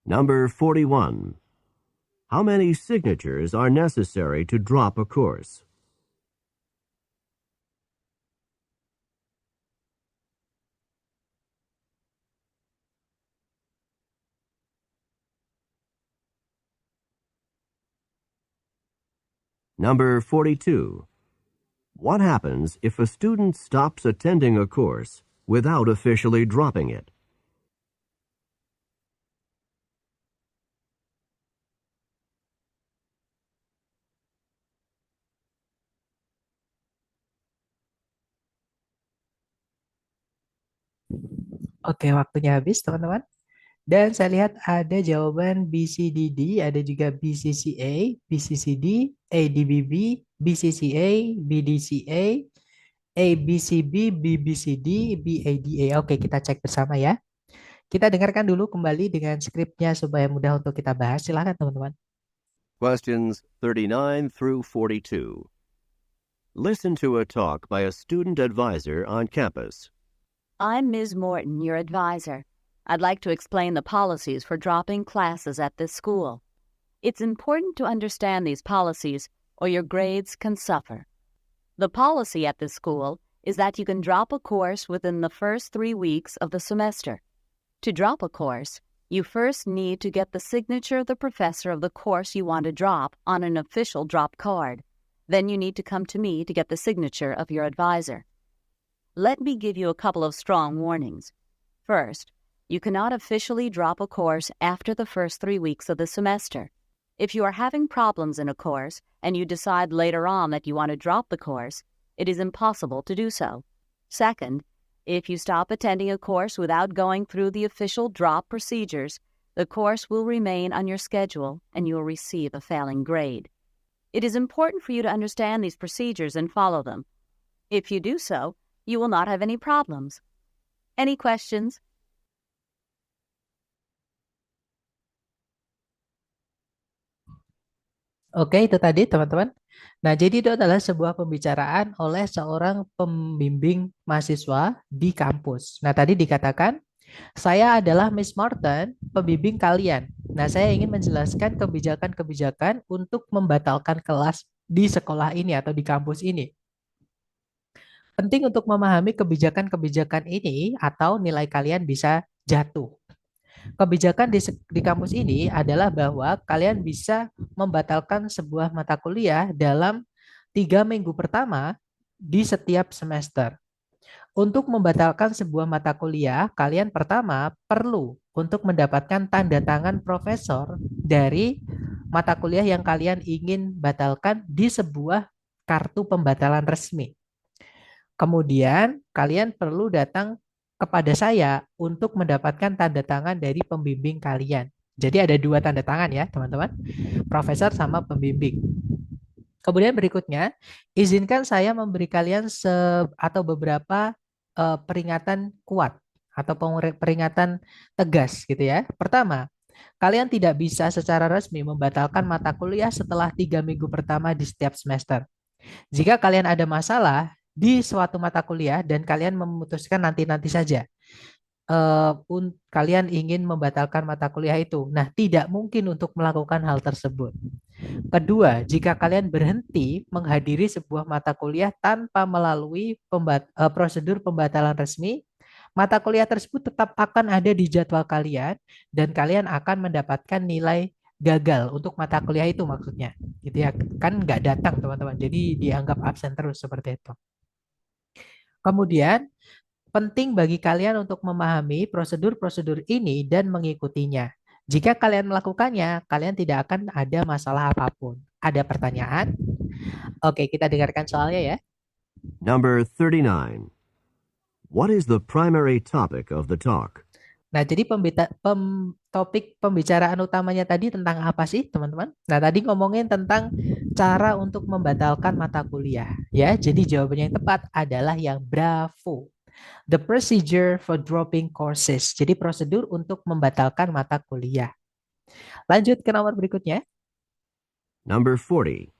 Number 41. How many signatures are necessary to drop a course? Number 42. What happens if a student stops attending a course without officially dropping it? Oke, waktunya habis teman-teman. Dan saya lihat ada jawaban BCDD, ada juga BCCA, BCCD, ADBB, BCCA, BDCA, ABCB, BBCD, BADA. Oke, kita cek bersama ya. Kita dengarkan dulu kembali dengan skripnya supaya mudah untuk kita bahas. Silakan teman-teman. Questions 39 through 42. Listen to a talk by a student advisor on campus. I'm Ms. Morton, your advisor. I'd like to explain the policies for dropping classes at this school. It's important to understand these policies or your grades can suffer. The policy at this school is that you can drop a course within the first 3 weeks of the semester. To drop a course, you first need to get the signature of the professor of the course you want to drop on an official drop card. Then you need to come to me to get the signature of your advisor. Let me give you a couple of strong warnings. First, you cannot officially drop a course after the first 3 weeks of the semester. If you are having problems in a course and you decide later on that you want to drop the course, it is impossible to do so. Second, if you stop attending a course without going through the official drop procedures, the course will remain on your schedule and you will receive a failing grade. It is important for you to understand these procedures and follow them. If you do so, you will not have any problems. Any questions? Oke, itu tadi teman-teman. Nah, jadi itu adalah sebuah pembicaraan oleh seorang pembimbing mahasiswa di kampus. Nah, tadi dikatakan, saya adalah Miss Morton, pembimbing kalian. Nah, saya ingin menjelaskan kebijakan-kebijakan untuk membatalkan kelas di sekolah ini atau di kampus ini. Penting untuk memahami kebijakan-kebijakan ini atau nilai kalian bisa jatuh. Kebijakan di kampus ini adalah bahwa kalian bisa membatalkan sebuah mata kuliah dalam 3 minggu pertama di setiap semester. Untuk membatalkan sebuah mata kuliah, kalian pertama perlu untuk mendapatkan tanda tangan profesor dari mata kuliah yang kalian ingin batalkan di sebuah kartu pembatalan resmi. Kemudian, kalian perlu datang kepada saya untuk mendapatkan tanda tangan dari pembimbing kalian. Jadi ada 2 tanda tangan ya, teman-teman. Profesor sama pembimbing. Kemudian berikutnya, izinkan saya memberi kalian atau beberapa peringatan kuat atau peringatan tegas gitu ya. Pertama, kalian tidak bisa secara resmi membatalkan mata kuliah setelah 3 minggu pertama di setiap semester. Jika kalian ada masalah di suatu mata kuliah dan kalian memutuskan nanti-nanti saja, kalian ingin membatalkan mata kuliah itu. Nah, tidak mungkin untuk melakukan hal tersebut. Kedua, jika kalian berhenti menghadiri sebuah mata kuliah tanpa melalui prosedur pembatalan resmi, mata kuliah tersebut tetap akan ada di jadwal kalian dan kalian akan mendapatkan nilai gagal untuk mata kuliah itu maksudnya. Gitu ya, kan nggak datang teman-teman. Jadi dianggap absen terus seperti itu. Kemudian, penting bagi kalian untuk memahami prosedur-prosedur ini dan mengikutinya. Jika kalian melakukannya, kalian tidak akan ada masalah apapun. Ada pertanyaan? Oke, kita dengarkan soalnya ya. Number 39. What is the primary topic of the talk? Nah, jadi topik pembicaraan utamanya tadi tentang apa sih, teman-teman? Nah, tadi ngomongin tentang cara untuk membatalkan mata kuliah. Ya, jadi jawabannya yang tepat adalah yang bravo. The procedure for dropping courses. Jadi prosedur untuk membatalkan mata kuliah. Lanjut ke nomor berikutnya. Number 40.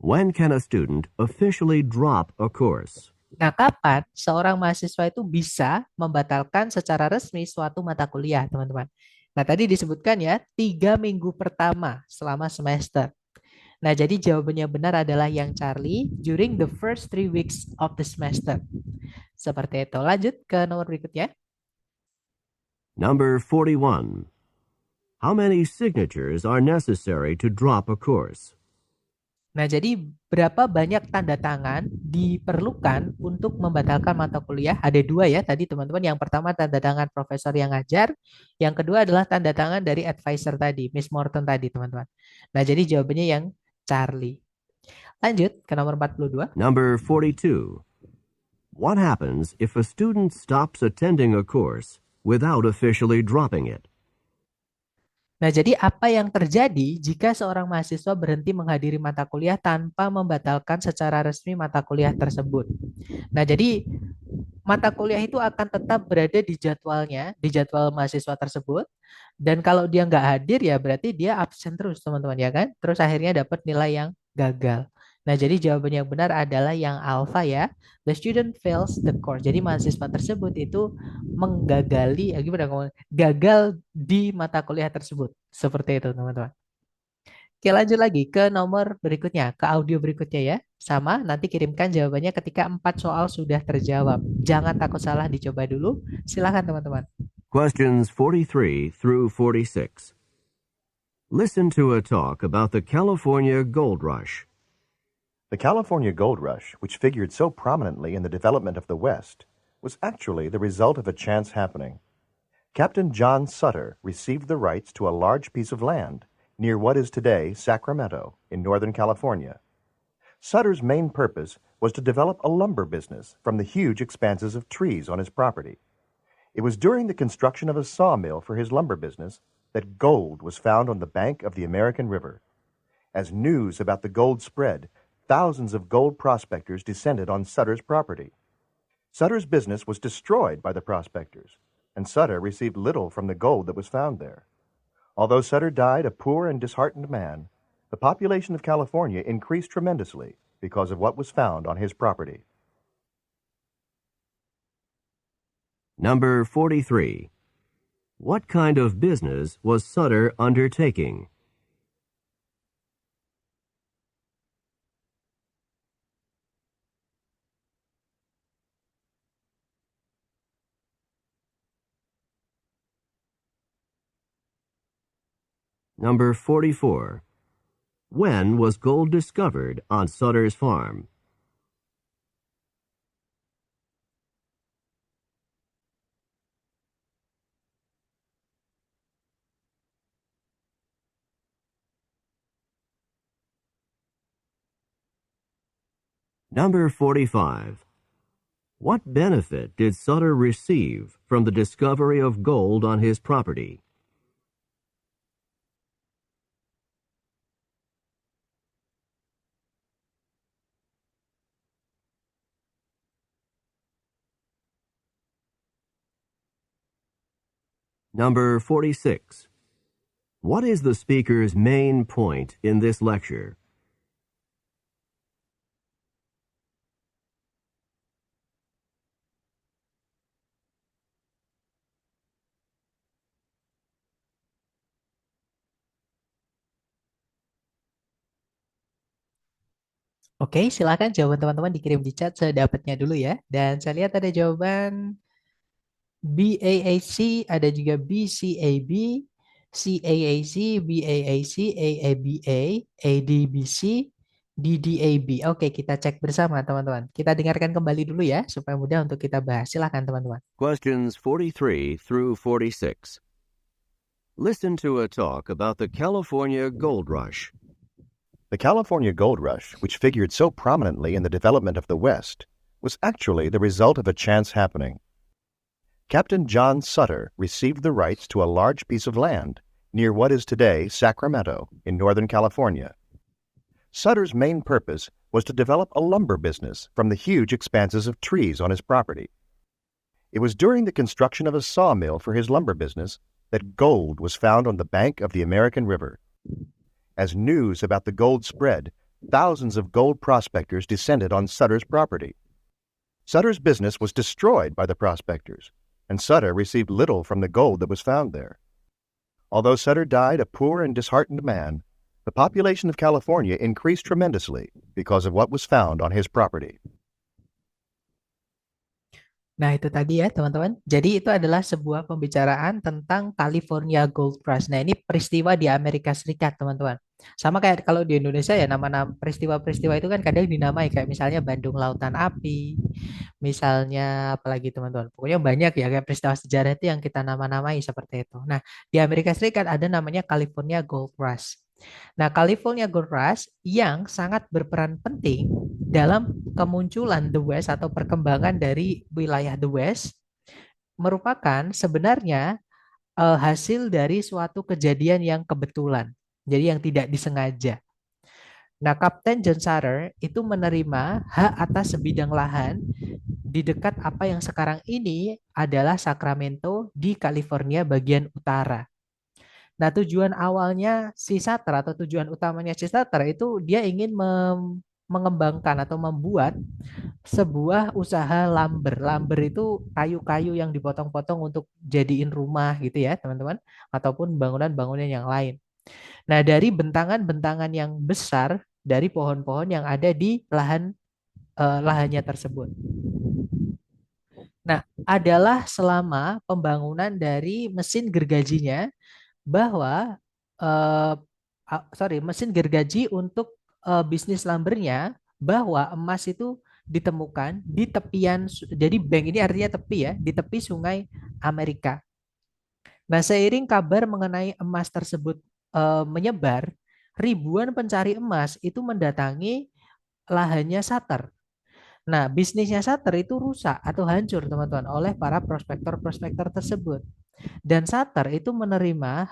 When can a student officially drop a course? Nah, kapan seorang mahasiswa itu bisa membatalkan secara resmi suatu mata kuliah, teman-teman? Nah, tadi disebutkan ya, 3 minggu pertama selama semester. Nah, jadi jawabannya benar adalah yang Charlie, during the first 3 weeks of the semester. Seperti itu. Lanjut ke nomor berikutnya. Number 41. How many signatures are necessary to drop a course? Nah, jadi berapa banyak tanda tangan diperlukan untuk membatalkan mata kuliah? Ada 2 ya tadi teman-teman. Yang pertama tanda tangan profesor yang ngajar. Yang kedua adalah tanda tangan dari advisor tadi, Miss Morton tadi teman-teman. Nah, jadi jawabannya yang Charlie. Lanjut ke nomor 42. Number 42. What happens if a student stops attending a course without officially dropping it? Nah, jadi apa yang terjadi jika seorang mahasiswa berhenti menghadiri mata kuliah tanpa membatalkan secara resmi mata kuliah tersebut? Nah, jadi mata kuliah itu akan tetap berada di jadwalnya, di jadwal mahasiswa tersebut. Dan kalau dia nggak hadir ya berarti dia absen terus teman-teman ya kan? Terus akhirnya dapat nilai yang gagal. Nah, jadi jawaban yang benar adalah yang alfa ya. The student fails the course. Jadi mahasiswa tersebut itu menggagali, gimana ngomong? Gagal di mata kuliah tersebut. Seperti itu, teman-teman. Oke, lanjut lagi ke nomor berikutnya, ke audio berikutnya ya. Sama, nanti kirimkan jawabannya ketika 4 soal sudah terjawab. Jangan takut salah, dicoba dulu. Silakan, teman-teman. Questions 43 through 46. Listen to a talk about the California Gold Rush. The California Gold Rush, which figured so prominently in the development of the West, was actually the result of a chance happening. Captain John Sutter received the rights to a large piece of land near what is today Sacramento in Northern California. Sutter's main purpose was to develop a lumber business from the huge expanses of trees on his property. It was during the construction of a sawmill for his lumber business that gold was found on the bank of the American River. As news about the gold spread, thousands of gold prospectors descended on Sutter's property. Sutter's business was destroyed by the prospectors, and Sutter received little from the gold that was found there. Although Sutter died a poor and disheartened man, the population of California increased tremendously because of what was found on his property. Number 43. What kind of business was Sutter undertaking? Number 44. When was gold discovered on Sutter's farm? Number 45. What benefit did Sutter receive from the discovery of gold on his property? Number 46. What is the speaker's main point in this lecture? Oke, silakan jawaban teman-teman dikirim di chat sedapatnya dulu ya. Dan saya lihat ada jawaban BAAC, ada juga BCAB, CAAC, BAAC, AABA, ADBC, DDAB. Oke, kita cek bersama teman-teman. Kita dengarkan kembali dulu ya, supaya mudah untuk kita bahas. Silakan teman-teman. Questions 43 through 46. Listen to a talk about the California Gold Rush. The California Gold Rush, which figured so prominently in the development of the West, was actually the result of a chance happening. Captain John Sutter received the rights to a large piece of land near what is today Sacramento in Northern California. Sutter's main purpose was to develop a lumber business from the huge expanses of trees on his property. It was during the construction of a sawmill for his lumber business that gold was found on the bank of the American River. As news about the gold spread, thousands of gold prospectors descended on Sutter's property. Sutter's business was destroyed by the prospectors, and Sutter received little from the gold that was found there. Although Sutter died a poor and disheartened man, the population of California increased tremendously because of what was found on his property. Nah, itu tadi ya, teman-teman. Jadi itu adalah sebuah pembicaraan tentang California Gold Rush. Nah, ini peristiwa di Amerika Serikat, teman-teman. Sama kayak kalau di Indonesia ya, nama-nama peristiwa-peristiwa itu kan kadang dinamai kayak misalnya Bandung Lautan Api, misalnya apalagi teman-teman. Pokoknya banyak ya kayak peristiwa sejarah itu yang kita nama-namai seperti itu. Nah, di Amerika Serikat ada namanya California Gold Rush. Nah, California Gold Rush yang sangat berperan penting dalam kemunculan The West atau perkembangan dari wilayah The West merupakan sebenarnya hasil dari suatu kejadian yang kebetulan. Jadi yang tidak disengaja. Nah, Kapten John Sutter itu menerima hak atas sebidang lahan di dekat apa yang sekarang ini adalah Sacramento di California bagian utara. Nah, tujuan awalnya si Sutter atau tujuan utamanya si Sutter itu dia ingin mengembangkan atau membuat sebuah usaha lumber. Lumber itu kayu-kayu yang dipotong-potong untuk jadiin rumah gitu ya, teman-teman, ataupun bangunan-bangunan yang lain. Nah, dari bentangan-bentangan yang besar dari pohon-pohon yang ada di lahannya tersebut. Nah, adalah selama pembangunan dari mesin gergajinya bahwa mesin gergaji untuk bisnis lumbernya bahwa emas itu ditemukan di tepian, jadi bank ini artinya tepi ya, di tepi sungai Amerika. Nah, seiring kabar mengenai emas tersebut menyebar, ribuan pencari emas itu mendatangi lahannya Sutter. Nah, bisnisnya Sutter itu rusak atau hancur, teman-teman, oleh para prospektor-prospektor tersebut. Dan Sutter itu menerima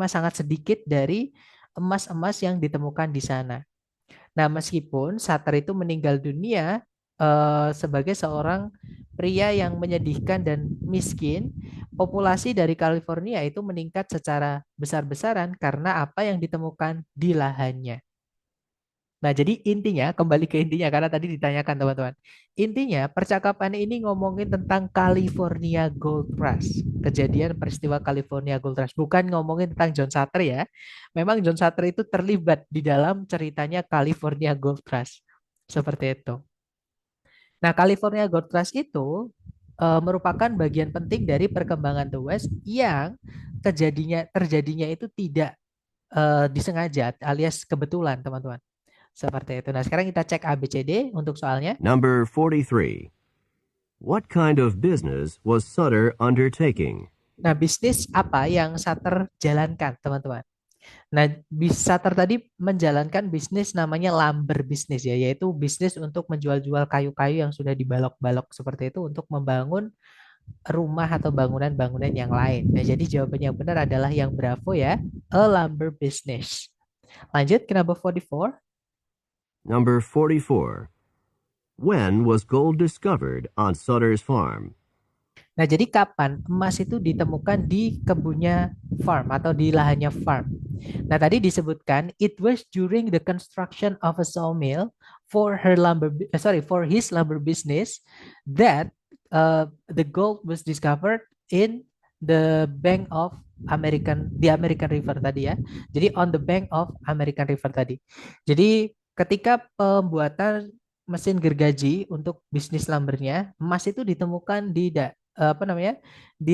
sangat sedikit dari emas-emas yang ditemukan di sana. Nah, meskipun Sutter itu meninggal dunia sebagai seorang pria yang menyedihkan dan miskin, populasi dari California itu meningkat secara besar-besaran karena apa yang ditemukan di lahannya. Nah, jadi intinya, kembali ke intinya karena tadi ditanyakan teman-teman. Intinya, percakapan ini ngomongin tentang California Gold Rush. Kejadian peristiwa California Gold Rush. Bukan ngomongin tentang John Sutter ya. Memang John Sutter itu terlibat di dalam ceritanya California Gold Rush. Seperti itu. Nah, California Gold Rush itu merupakan bagian penting dari perkembangan The West yang terjadinya itu tidak disengaja alias kebetulan, teman-teman. Seperti itu. Nah, sekarang kita cek ABCD untuk soalnya. Number 43. What kind of business was Sutter undertaking? Nah, bisnis apa yang Sutter jalankan, teman-teman? Nah, Sutter tadi menjalankan bisnis namanya lumber bisnis ya, yaitu bisnis untuk menjual-jual kayu-kayu yang sudah dibalok-balok seperti itu untuk membangun rumah atau bangunan-bangunan yang lain. Nah, jadi jawabannya yang benar adalah yang bravo ya, a lumber business. Lanjut ke number 44. Number 44. When was gold discovered on Sutter's farm? Nah, jadi kapan emas itu ditemukan di kebunnya farm atau di lahannya farm? Nah, tadi disebutkan it was during the construction of a sawmill for his lumber business that the gold was discovered in the bank of the American River tadi ya. Jadi on the bank of American River tadi. Jadi ketika pembuatan mesin gergaji untuk bisnis lumbernya, emas itu ditemukan di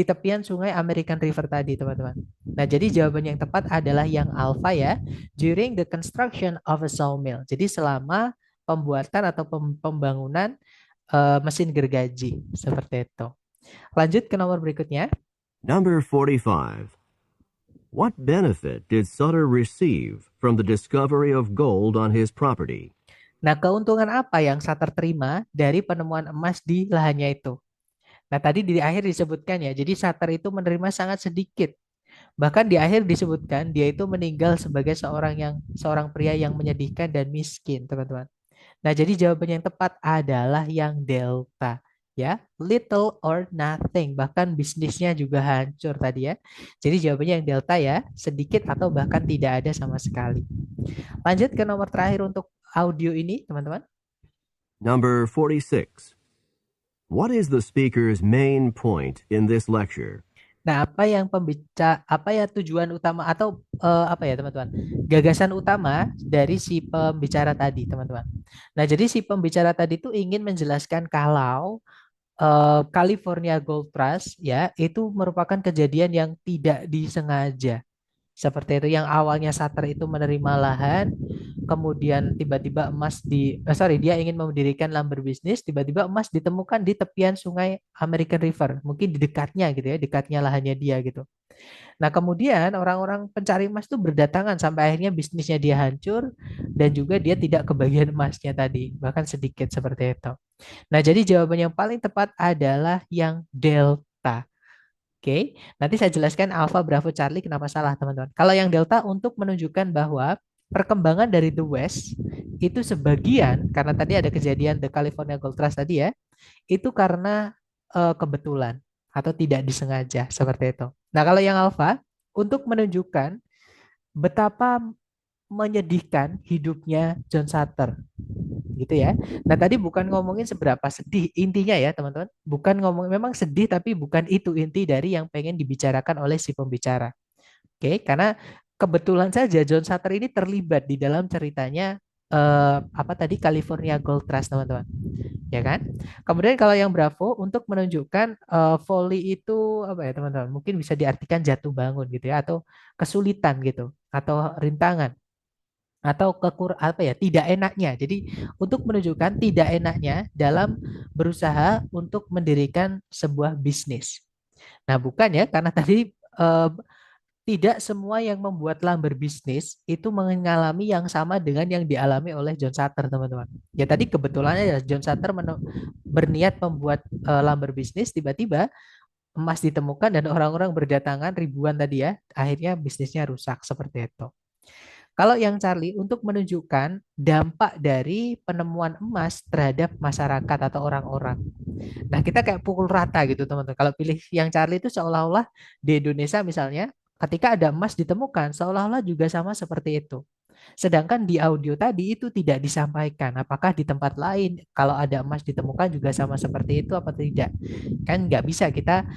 tepian sungai American River tadi, teman-teman. Nah, jadi jawaban yang tepat adalah yang alfa ya, during the construction of a sawmill. Jadi selama pembuatan atau pembangunan mesin gergaji seperti itu. Lanjut ke nomor berikutnya. Number 45. What benefit did Sutter receive from the discovery of gold on his property? Nah, keuntungan apa yang Sutter terima dari penemuan emas di lahannya itu? Nah, tadi di akhir disebutkan ya, jadi Sutter itu menerima sangat sedikit. Bahkan di akhir disebutkan dia itu meninggal sebagai seorang pria yang menyedihkan dan miskin, teman-teman. Nah, jadi jawaban yang tepat adalah yang delta. Ya, little or nothing. Bahkan bisnisnya juga hancur tadi ya. Jadi jawabannya yang delta ya, sedikit atau bahkan tidak ada sama sekali. Lanjut ke nomor terakhir untuk audio ini, teman-teman. Number 46. What is the speaker's main point in this lecture? Nah, apa ya tujuan utama atau teman-teman? Gagasan utama dari si pembicara tadi, teman-teman. Nah, jadi si pembicara tadi itu ingin menjelaskan kalau California Gold Rush ya itu merupakan kejadian yang tidak disengaja. Seperti itu, yang awalnya Sutter itu menerima lahan, kemudian tiba-tiba dia ingin mendirikan lumber business, tiba-tiba emas ditemukan di tepian sungai American River, mungkin di dekatnya gitu ya, dekatnya lahannya dia gitu. Nah, kemudian orang-orang pencari emas itu berdatangan sampai akhirnya bisnisnya dia hancur dan juga dia tidak kebagian emasnya tadi, bahkan sedikit seperti itu. Nah, jadi jawaban yang paling tepat adalah yang delta. Oke, nanti saya jelaskan Alpha, Bravo, Charlie kenapa salah, teman-teman. Kalau yang delta untuk menunjukkan bahwa perkembangan dari the West itu sebagian karena tadi ada kejadian the California Gold Rush tadi ya, itu karena kebetulan atau tidak disengaja seperti itu. Nah, kalau yang alfa untuk menunjukkan betapa menyedihkan hidupnya John Sutter. Gitu ya. Nah, tadi bukan ngomongin seberapa sedih intinya ya, teman-teman. Bukan ngomong memang sedih tapi bukan itu inti dari yang pengen dibicarakan oleh si pembicara. Oke, karena kebetulan saja John Sutter ini terlibat di dalam ceritanya California Gold Rush, teman-teman. Ya kan? Kemudian kalau yang Bravo untuk menunjukkan volley itu apa ya, teman-teman? Mungkin bisa diartikan jatuh bangun gitu ya, atau kesulitan gitu, atau rintangan, atau tidak enaknya. Jadi untuk menunjukkan tidak enaknya dalam berusaha untuk mendirikan sebuah bisnis. Nah, bukan ya, karena tadi tidak semua yang membuat lumber bisnis itu mengalami yang sama dengan yang dialami oleh John Sutter, teman-teman. Ya tadi kebetulannya ya John Sutter berniat membuat lumber bisnis, tiba-tiba emas ditemukan dan orang-orang berdatangan ribuan tadi ya, akhirnya bisnisnya rusak seperti itu. Kalau yang Charlie untuk menunjukkan dampak dari penemuan emas terhadap masyarakat atau orang-orang. Nah, kita kayak pukul rata gitu, teman-teman. Kalau pilih yang Charlie itu seolah-olah di Indonesia misalnya, ketika ada emas ditemukan, seolah-olah juga sama seperti itu. Sedangkan di audio tadi itu tidak disampaikan. Apakah di tempat lain kalau ada emas ditemukan juga sama seperti itu apa tidak? Kan nggak bisa kita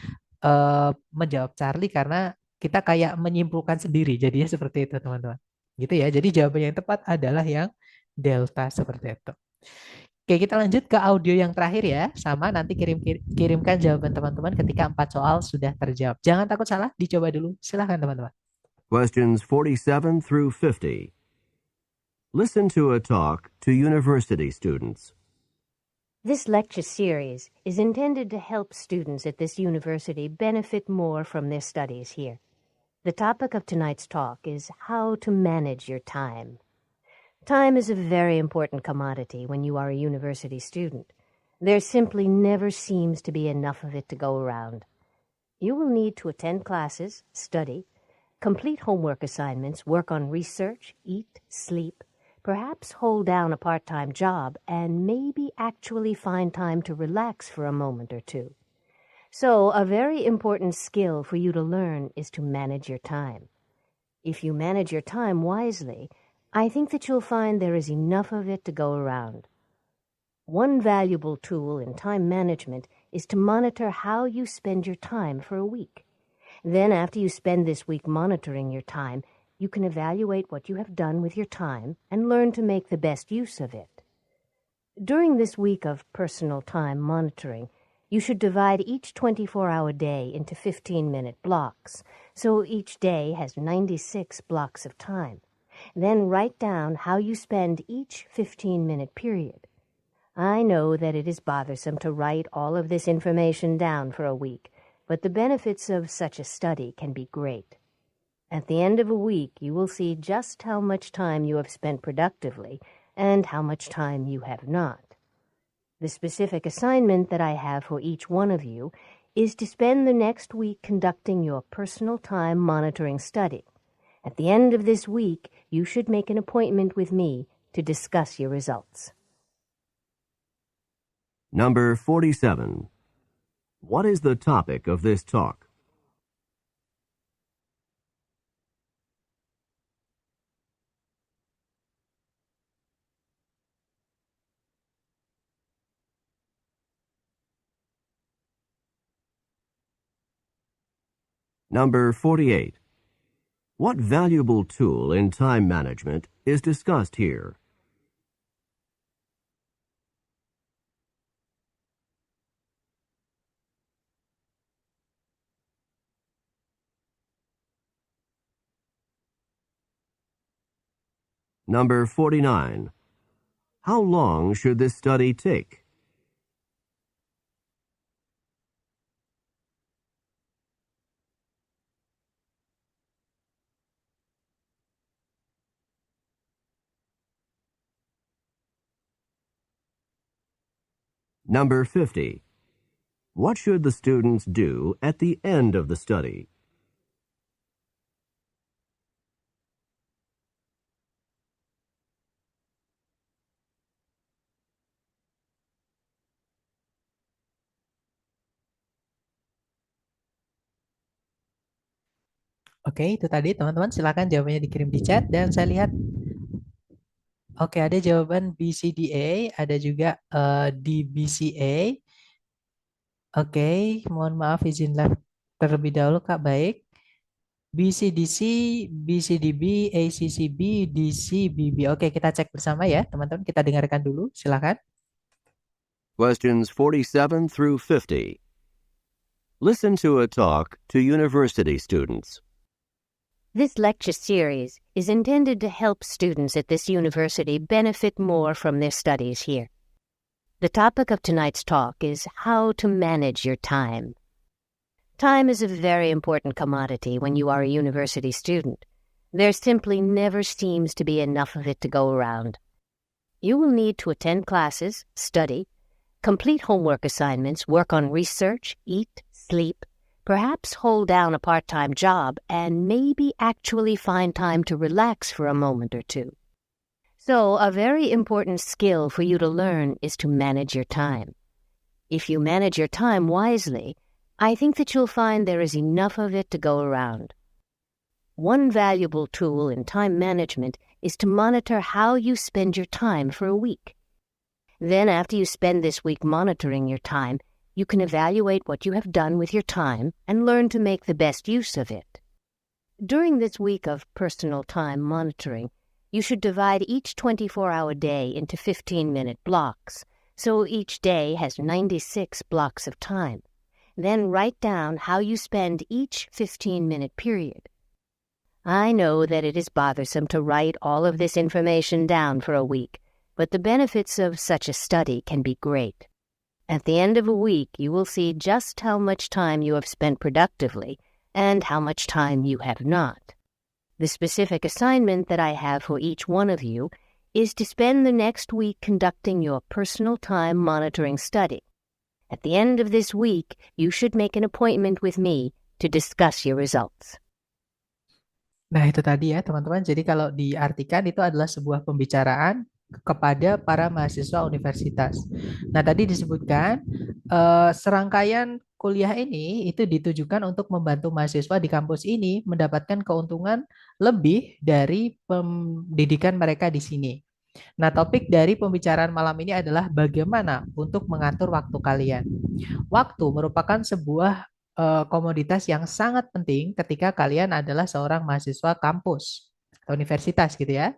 menjawab Charlie karena kita kayak menyimpulkan sendiri. Jadinya seperti itu, teman-teman. Gitu ya. Jadi jawaban yang tepat adalah yang delta seperti itu. Oke, kita lanjut ke audio yang terakhir ya. Sama, nanti kirimkan jawaban teman-teman ketika 4 soal sudah terjawab. Jangan takut salah, dicoba dulu. Silahkan teman-teman. Questions 47 through 50. Listen to a talk to university students. This lecture series is intended to help students at this university benefit more from their studies here. The topic of tonight's talk is how to manage your time. Time is a very important commodity when you are a university student. There simply never seems to be enough of it to go around. You will need to attend classes, study, complete homework assignments, work on research, eat, sleep, perhaps hold down a part-time job, and maybe actually find time to relax for a moment or two. So, a very important skill for you to learn is to manage your time. If you manage your time wisely, I think that you'll find there is enough of it to go around. One valuable tool in time management is to monitor how you spend your time for a week. Then, after you spend this week monitoring your time, you can evaluate what you have done with your time and learn to make the best use of it. During this week of personal time monitoring, you should divide each 24-hour day into 15-minute blocks, so each day has 96 blocks of time. Then write down how you spend each 15-minute period. I know that it is bothersome to write all of this information down for a week, but the benefits of such a study can be great. At the end of a week, you will see just how much time you have spent productively and how much time you have not. The specific assignment that I have for each one of you is to spend the next week conducting your personal time monitoring study. At the end of this week, you should make an appointment with me to discuss your results. Number 47. What is the topic of this talk? Number 48. What valuable tool in time management is discussed here? Number 49. How long should this study take? Number 50. What should the students do at the end of the study? Oke, itu tadi teman-teman. Silakan jawabannya dikirim di chat dan saya lihat. Oke, ada jawaban BCDA, ada juga DBCA. Oke, mohon maaf izin live terlebih dahulu Kak. Baik. BCDC, BCDB, ACCB, DCBB. Oke, kita cek bersama ya, teman-teman. Kita dengarkan dulu. Silakan. Questions 47 through 50. Listen to a talk to university students. This lecture series is intended to help students at this university benefit more from their studies here. The topic of tonight's talk is how to manage your time. Time is a very important commodity when you are a university student. There simply never seems to be enough of it to go around. You will need to attend classes, study, complete homework assignments, work on research, eat, sleep, perhaps hold down a part-time job, and maybe actually find time to relax for a moment or two. So, a very important skill for you to learn is to manage your time. If you manage your time wisely, I think that you'll find there is enough of it to go around. One valuable tool in time management is to monitor how you spend your time for a week. Then, after you spend this week monitoring your time, you can evaluate what you have done with your time and learn to make the best use of it. During this week of personal time monitoring, you should divide each 24-hour day into 15-minute blocks, so each day has 96 blocks of time. Then write down how you spend each 15-minute period. I know that it is bothersome to write all of this information down for a week, but the benefits of such a study can be great. At the end of a week, you will see just how much time you have spent productively and how much time you have not. The specific assignment that I have for each one of you is to spend the next week conducting your personal time monitoring study. At the end of this week, you should make an appointment with me to discuss your results. Nah, itu tadi ya, teman-teman. Jadi kalau diartikan itu adalah sebuah pembicaraan kepada para mahasiswa universitas. Nah, tadi disebutkan serangkaian kuliah ini itu ditujukan untuk membantu mahasiswa di kampus ini mendapatkan keuntungan lebih dari pendidikan mereka di sini. Nah, topik dari pembicaraan malam ini adalah bagaimana untuk mengatur waktu kalian. Waktu merupakan sebuah komoditas yang sangat penting ketika kalian adalah seorang mahasiswa kampus atau universitas gitu ya.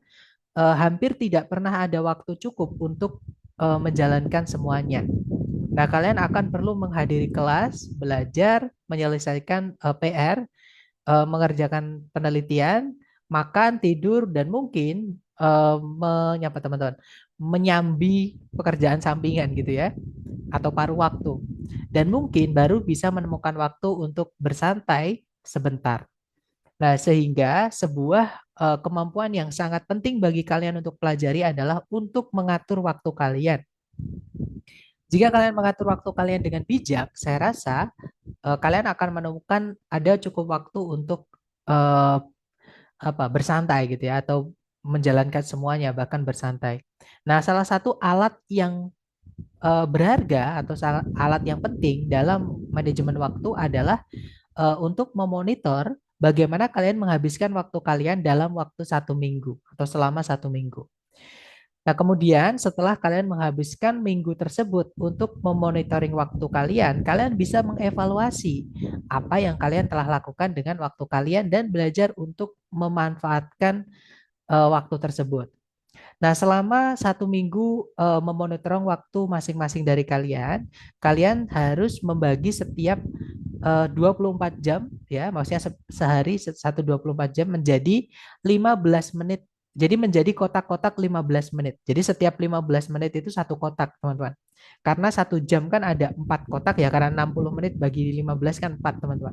Hampir tidak pernah ada waktu cukup untuk menjalankan semuanya. Nah, kalian akan perlu menghadiri kelas, belajar, menyelesaikan PR, mengerjakan penelitian, makan, tidur, dan mungkin menyapa teman-teman, menyambi pekerjaan sampingan gitu ya, atau paruh waktu. Dan mungkin baru bisa menemukan waktu untuk bersantai sebentar. Nah, sehingga sebuah kemampuan yang sangat penting bagi kalian untuk pelajari adalah untuk mengatur waktu kalian. Jika kalian mengatur waktu kalian dengan bijak, saya rasa kalian akan menemukan ada cukup waktu untuk bersantai gitu ya, atau menjalankan semuanya, bahkan bersantai. Nah, salah satu alat yang berharga atau alat yang penting dalam manajemen waktu adalah untuk memonitor bagaimana kalian menghabiskan waktu kalian dalam waktu 1 minggu atau selama 1 minggu. Nah, kemudian setelah kalian menghabiskan minggu tersebut untuk memonitoring waktu kalian, kalian bisa mengevaluasi apa yang kalian telah lakukan dengan waktu kalian dan belajar untuk memanfaatkan waktu tersebut. Nah, selama 1 minggu memonitor waktu masing-masing dari kalian, kalian harus membagi setiap 24 jam, ya, maksudnya sehari 24 jam menjadi 15 menit. Jadi menjadi kotak-kotak 15 menit. Jadi setiap 15 menit itu satu kotak, teman-teman. Karena 1 jam kan ada 4 kotak ya, karena 60 menit bagi 15 kan 4, teman-teman.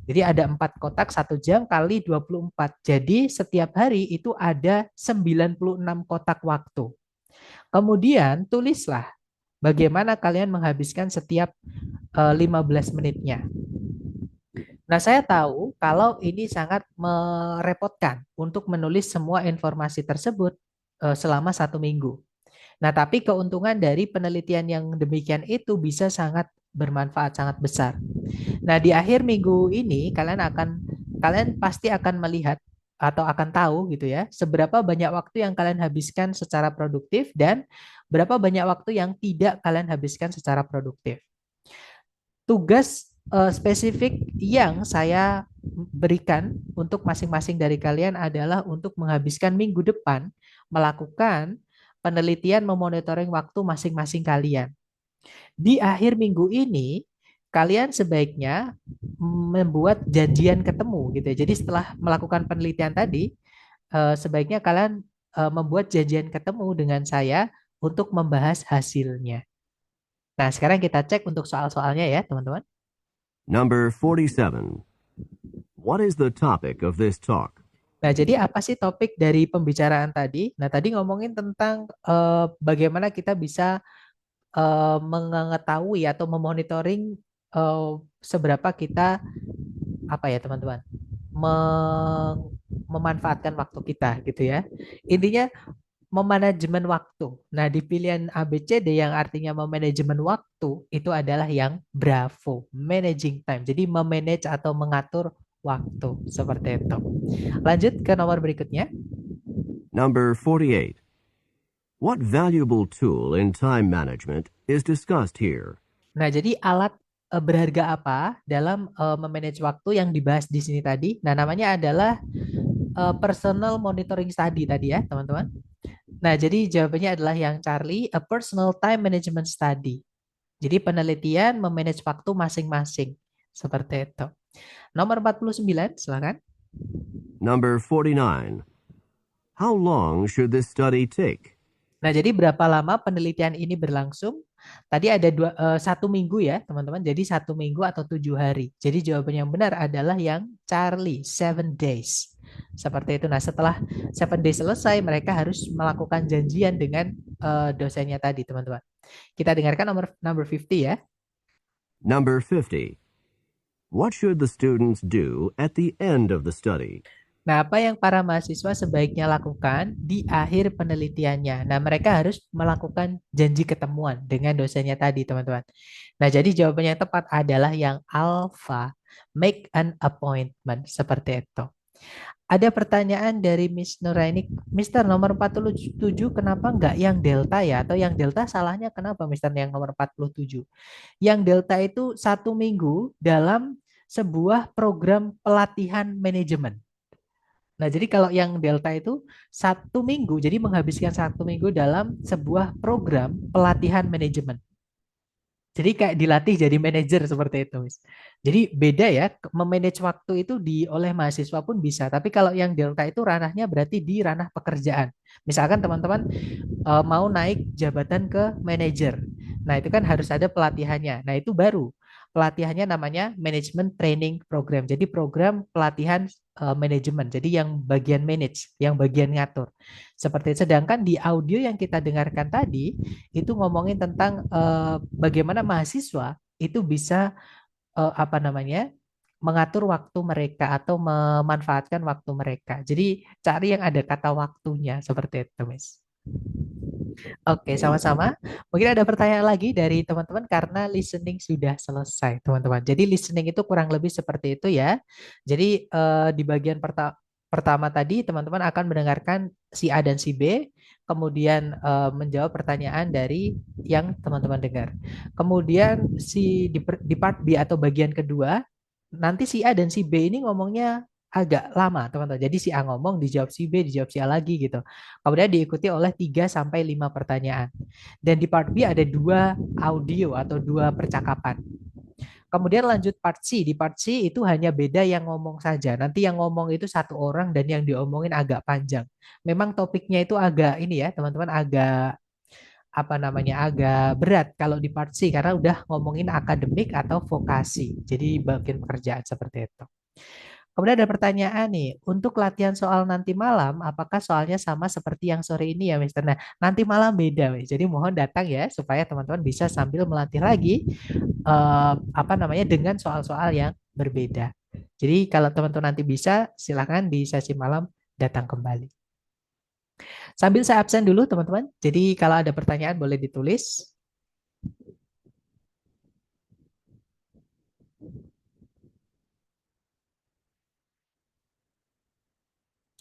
Jadi ada 4 kotak 1 jam kali 24. Jadi setiap hari itu ada 96 kotak waktu. Kemudian tulislah bagaimana kalian menghabiskan setiap 15 menitnya. Nah, saya tahu kalau ini sangat merepotkan untuk menulis semua informasi tersebut selama 1 minggu. Nah, tapi keuntungan dari penelitian yang demikian itu bisa sangat bermanfaat, sangat besar. Nah, di akhir minggu ini kalian pasti akan melihat atau akan tahu gitu ya, seberapa banyak waktu yang kalian habiskan secara produktif dan berapa banyak waktu yang tidak kalian habiskan secara produktif. Tugas spesifik yang saya berikan untuk masing-masing dari kalian adalah untuk menghabiskan minggu depan melakukan penelitian memonitoring waktu masing-masing kalian. Di akhir minggu ini, kalian sebaiknya membuat janjian ketemu gitu ya. Jadi setelah melakukan penelitian tadi, sebaiknya kalian membuat janjian ketemu dengan saya untuk membahas hasilnya. Nah, sekarang kita cek untuk soal-soalnya ya, teman-teman. Number 47. What is the topic of this talk? Nah, jadi apa sih topik dari pembicaraan tadi? Nah, tadi ngomongin tentang bagaimana kita bisa mengetahui atau memonitoring seberapa kita teman-teman memanfaatkan waktu kita gitu ya. Intinya memanajemen waktu. Nah, di pilihan ABCD yang artinya memanajemen waktu itu adalah yang bravo, managing time. Jadi memanage atau mengatur waktu seperti itu. Lanjut ke nomor berikutnya. Number 48. What valuable tool in time management is discussed here? Nah, jadi alat berharga apa dalam memanage waktu yang dibahas di sini tadi? Nah, namanya adalah personal monitoring study tadi ya, teman-teman. Nah, jadi jawabannya adalah yang Charlie, a personal time management study. Jadi penelitian memanage waktu masing-masing. Seperti itu. Nomor 49, silakan. Number 49. How long should this study take? Nah, jadi berapa lama penelitian ini berlangsung? Tadi ada 1 minggu ya, teman-teman. Jadi 1 minggu atau 7 hari. Jadi jawaban yang benar adalah yang Charlie, 7 days. Seperti itu. Nah, setelah 7 days selesai, mereka harus melakukan janjian dengan dosennya tadi, teman-teman. Kita dengarkan number 50 ya. Number 50. What should the students do at the end of the study? Nah, apa yang para mahasiswa sebaiknya lakukan di akhir penelitiannya? Nah, mereka harus melakukan janji ketemuan dengan dosennya tadi, teman-teman. Nah, jadi jawabannya yang tepat adalah yang alpha, make an appointment, seperti itu. Ada pertanyaan dari Miss Nuraini, Mister nomor 47, kenapa nggak yang delta ya? Atau yang delta salahnya kenapa, Mister, yang nomor 47? Yang delta itu 1 minggu dalam sebuah program pelatihan manajemen. Nah, jadi kalau yang delta itu 1 minggu, jadi menghabiskan 1 minggu dalam sebuah program pelatihan manajemen. Jadi kayak dilatih jadi manajer seperti itu, Miss. Jadi beda ya, memanage waktu itu oleh mahasiswa pun bisa. Tapi kalau yang delta itu ranahnya berarti di ranah pekerjaan. Misalkan teman-teman mau naik jabatan ke manajer. Nah, itu kan harus ada pelatihannya. Nah, itu baru. Pelatihannya namanya Management Training Program. Jadi program pelatihan manajemen. Jadi yang bagian manage, yang bagian ngatur. Seperti sedangkan di audio yang kita dengarkan tadi itu ngomongin tentang bagaimana mahasiswa itu bisa mengatur waktu mereka atau memanfaatkan waktu mereka. Jadi cari yang ada kata waktunya seperti itu, Miss. Oke, sama-sama. Mungkin ada pertanyaan lagi dari teman-teman karena listening sudah selesai, teman-teman. Jadi listening itu kurang lebih seperti itu ya. Jadi di bagian pertama tadi teman-teman akan mendengarkan si A dan si B, kemudian menjawab pertanyaan dari yang teman-teman dengar. Kemudian di part B atau bagian kedua, nanti si A dan si B ini ngomongnya agak lama, teman-teman. Jadi si A ngomong, dijawab si B, dijawab si A lagi gitu. Kemudian diikuti oleh 3-5 pertanyaan. Dan di part B ada 2 audio atau 2 percakapan. Kemudian lanjut part C. Di part C itu hanya beda yang ngomong saja. Nanti yang ngomong itu 1 orang dan yang diomongin agak panjang. Memang topiknya itu agak ini ya, teman-teman, agak agak berat kalau di part C karena udah ngomongin akademik atau vokasi. Jadi bagian pekerjaan seperti itu. Kemudian ada pertanyaan nih, untuk latihan soal nanti malam, apakah soalnya sama seperti yang sore ini ya, Mister? Nah, nanti malam beda, Miss. Jadi mohon datang ya, supaya teman-teman bisa sambil melatih lagi, dengan soal-soal yang berbeda. Jadi kalau teman-teman nanti bisa, silakan di sesi malam datang kembali. Sambil saya absen dulu, teman-teman. Jadi kalau ada pertanyaan boleh ditulis.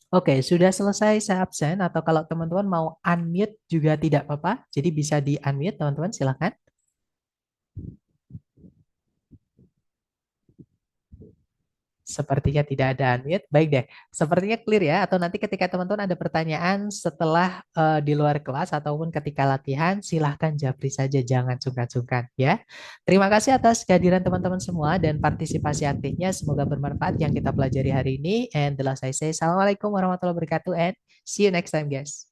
Oke, sudah selesai saya absen atau kalau teman-teman mau unmute juga tidak apa-apa. Jadi bisa di unmute teman-teman, silakan. Sepertinya tidak ada unmute. Baik deh, sepertinya clear ya. Atau nanti ketika teman-teman ada pertanyaan setelah di luar kelas ataupun ketika latihan, silahkan japri saja, jangan sungkan-sungkan ya. Terima kasih atas kehadiran teman-teman semua dan partisipasi aktifnya. Semoga bermanfaat yang kita pelajari hari ini. And the last I say, Assalamualaikum warahmatullahi wabarakatuh and see you next time guys.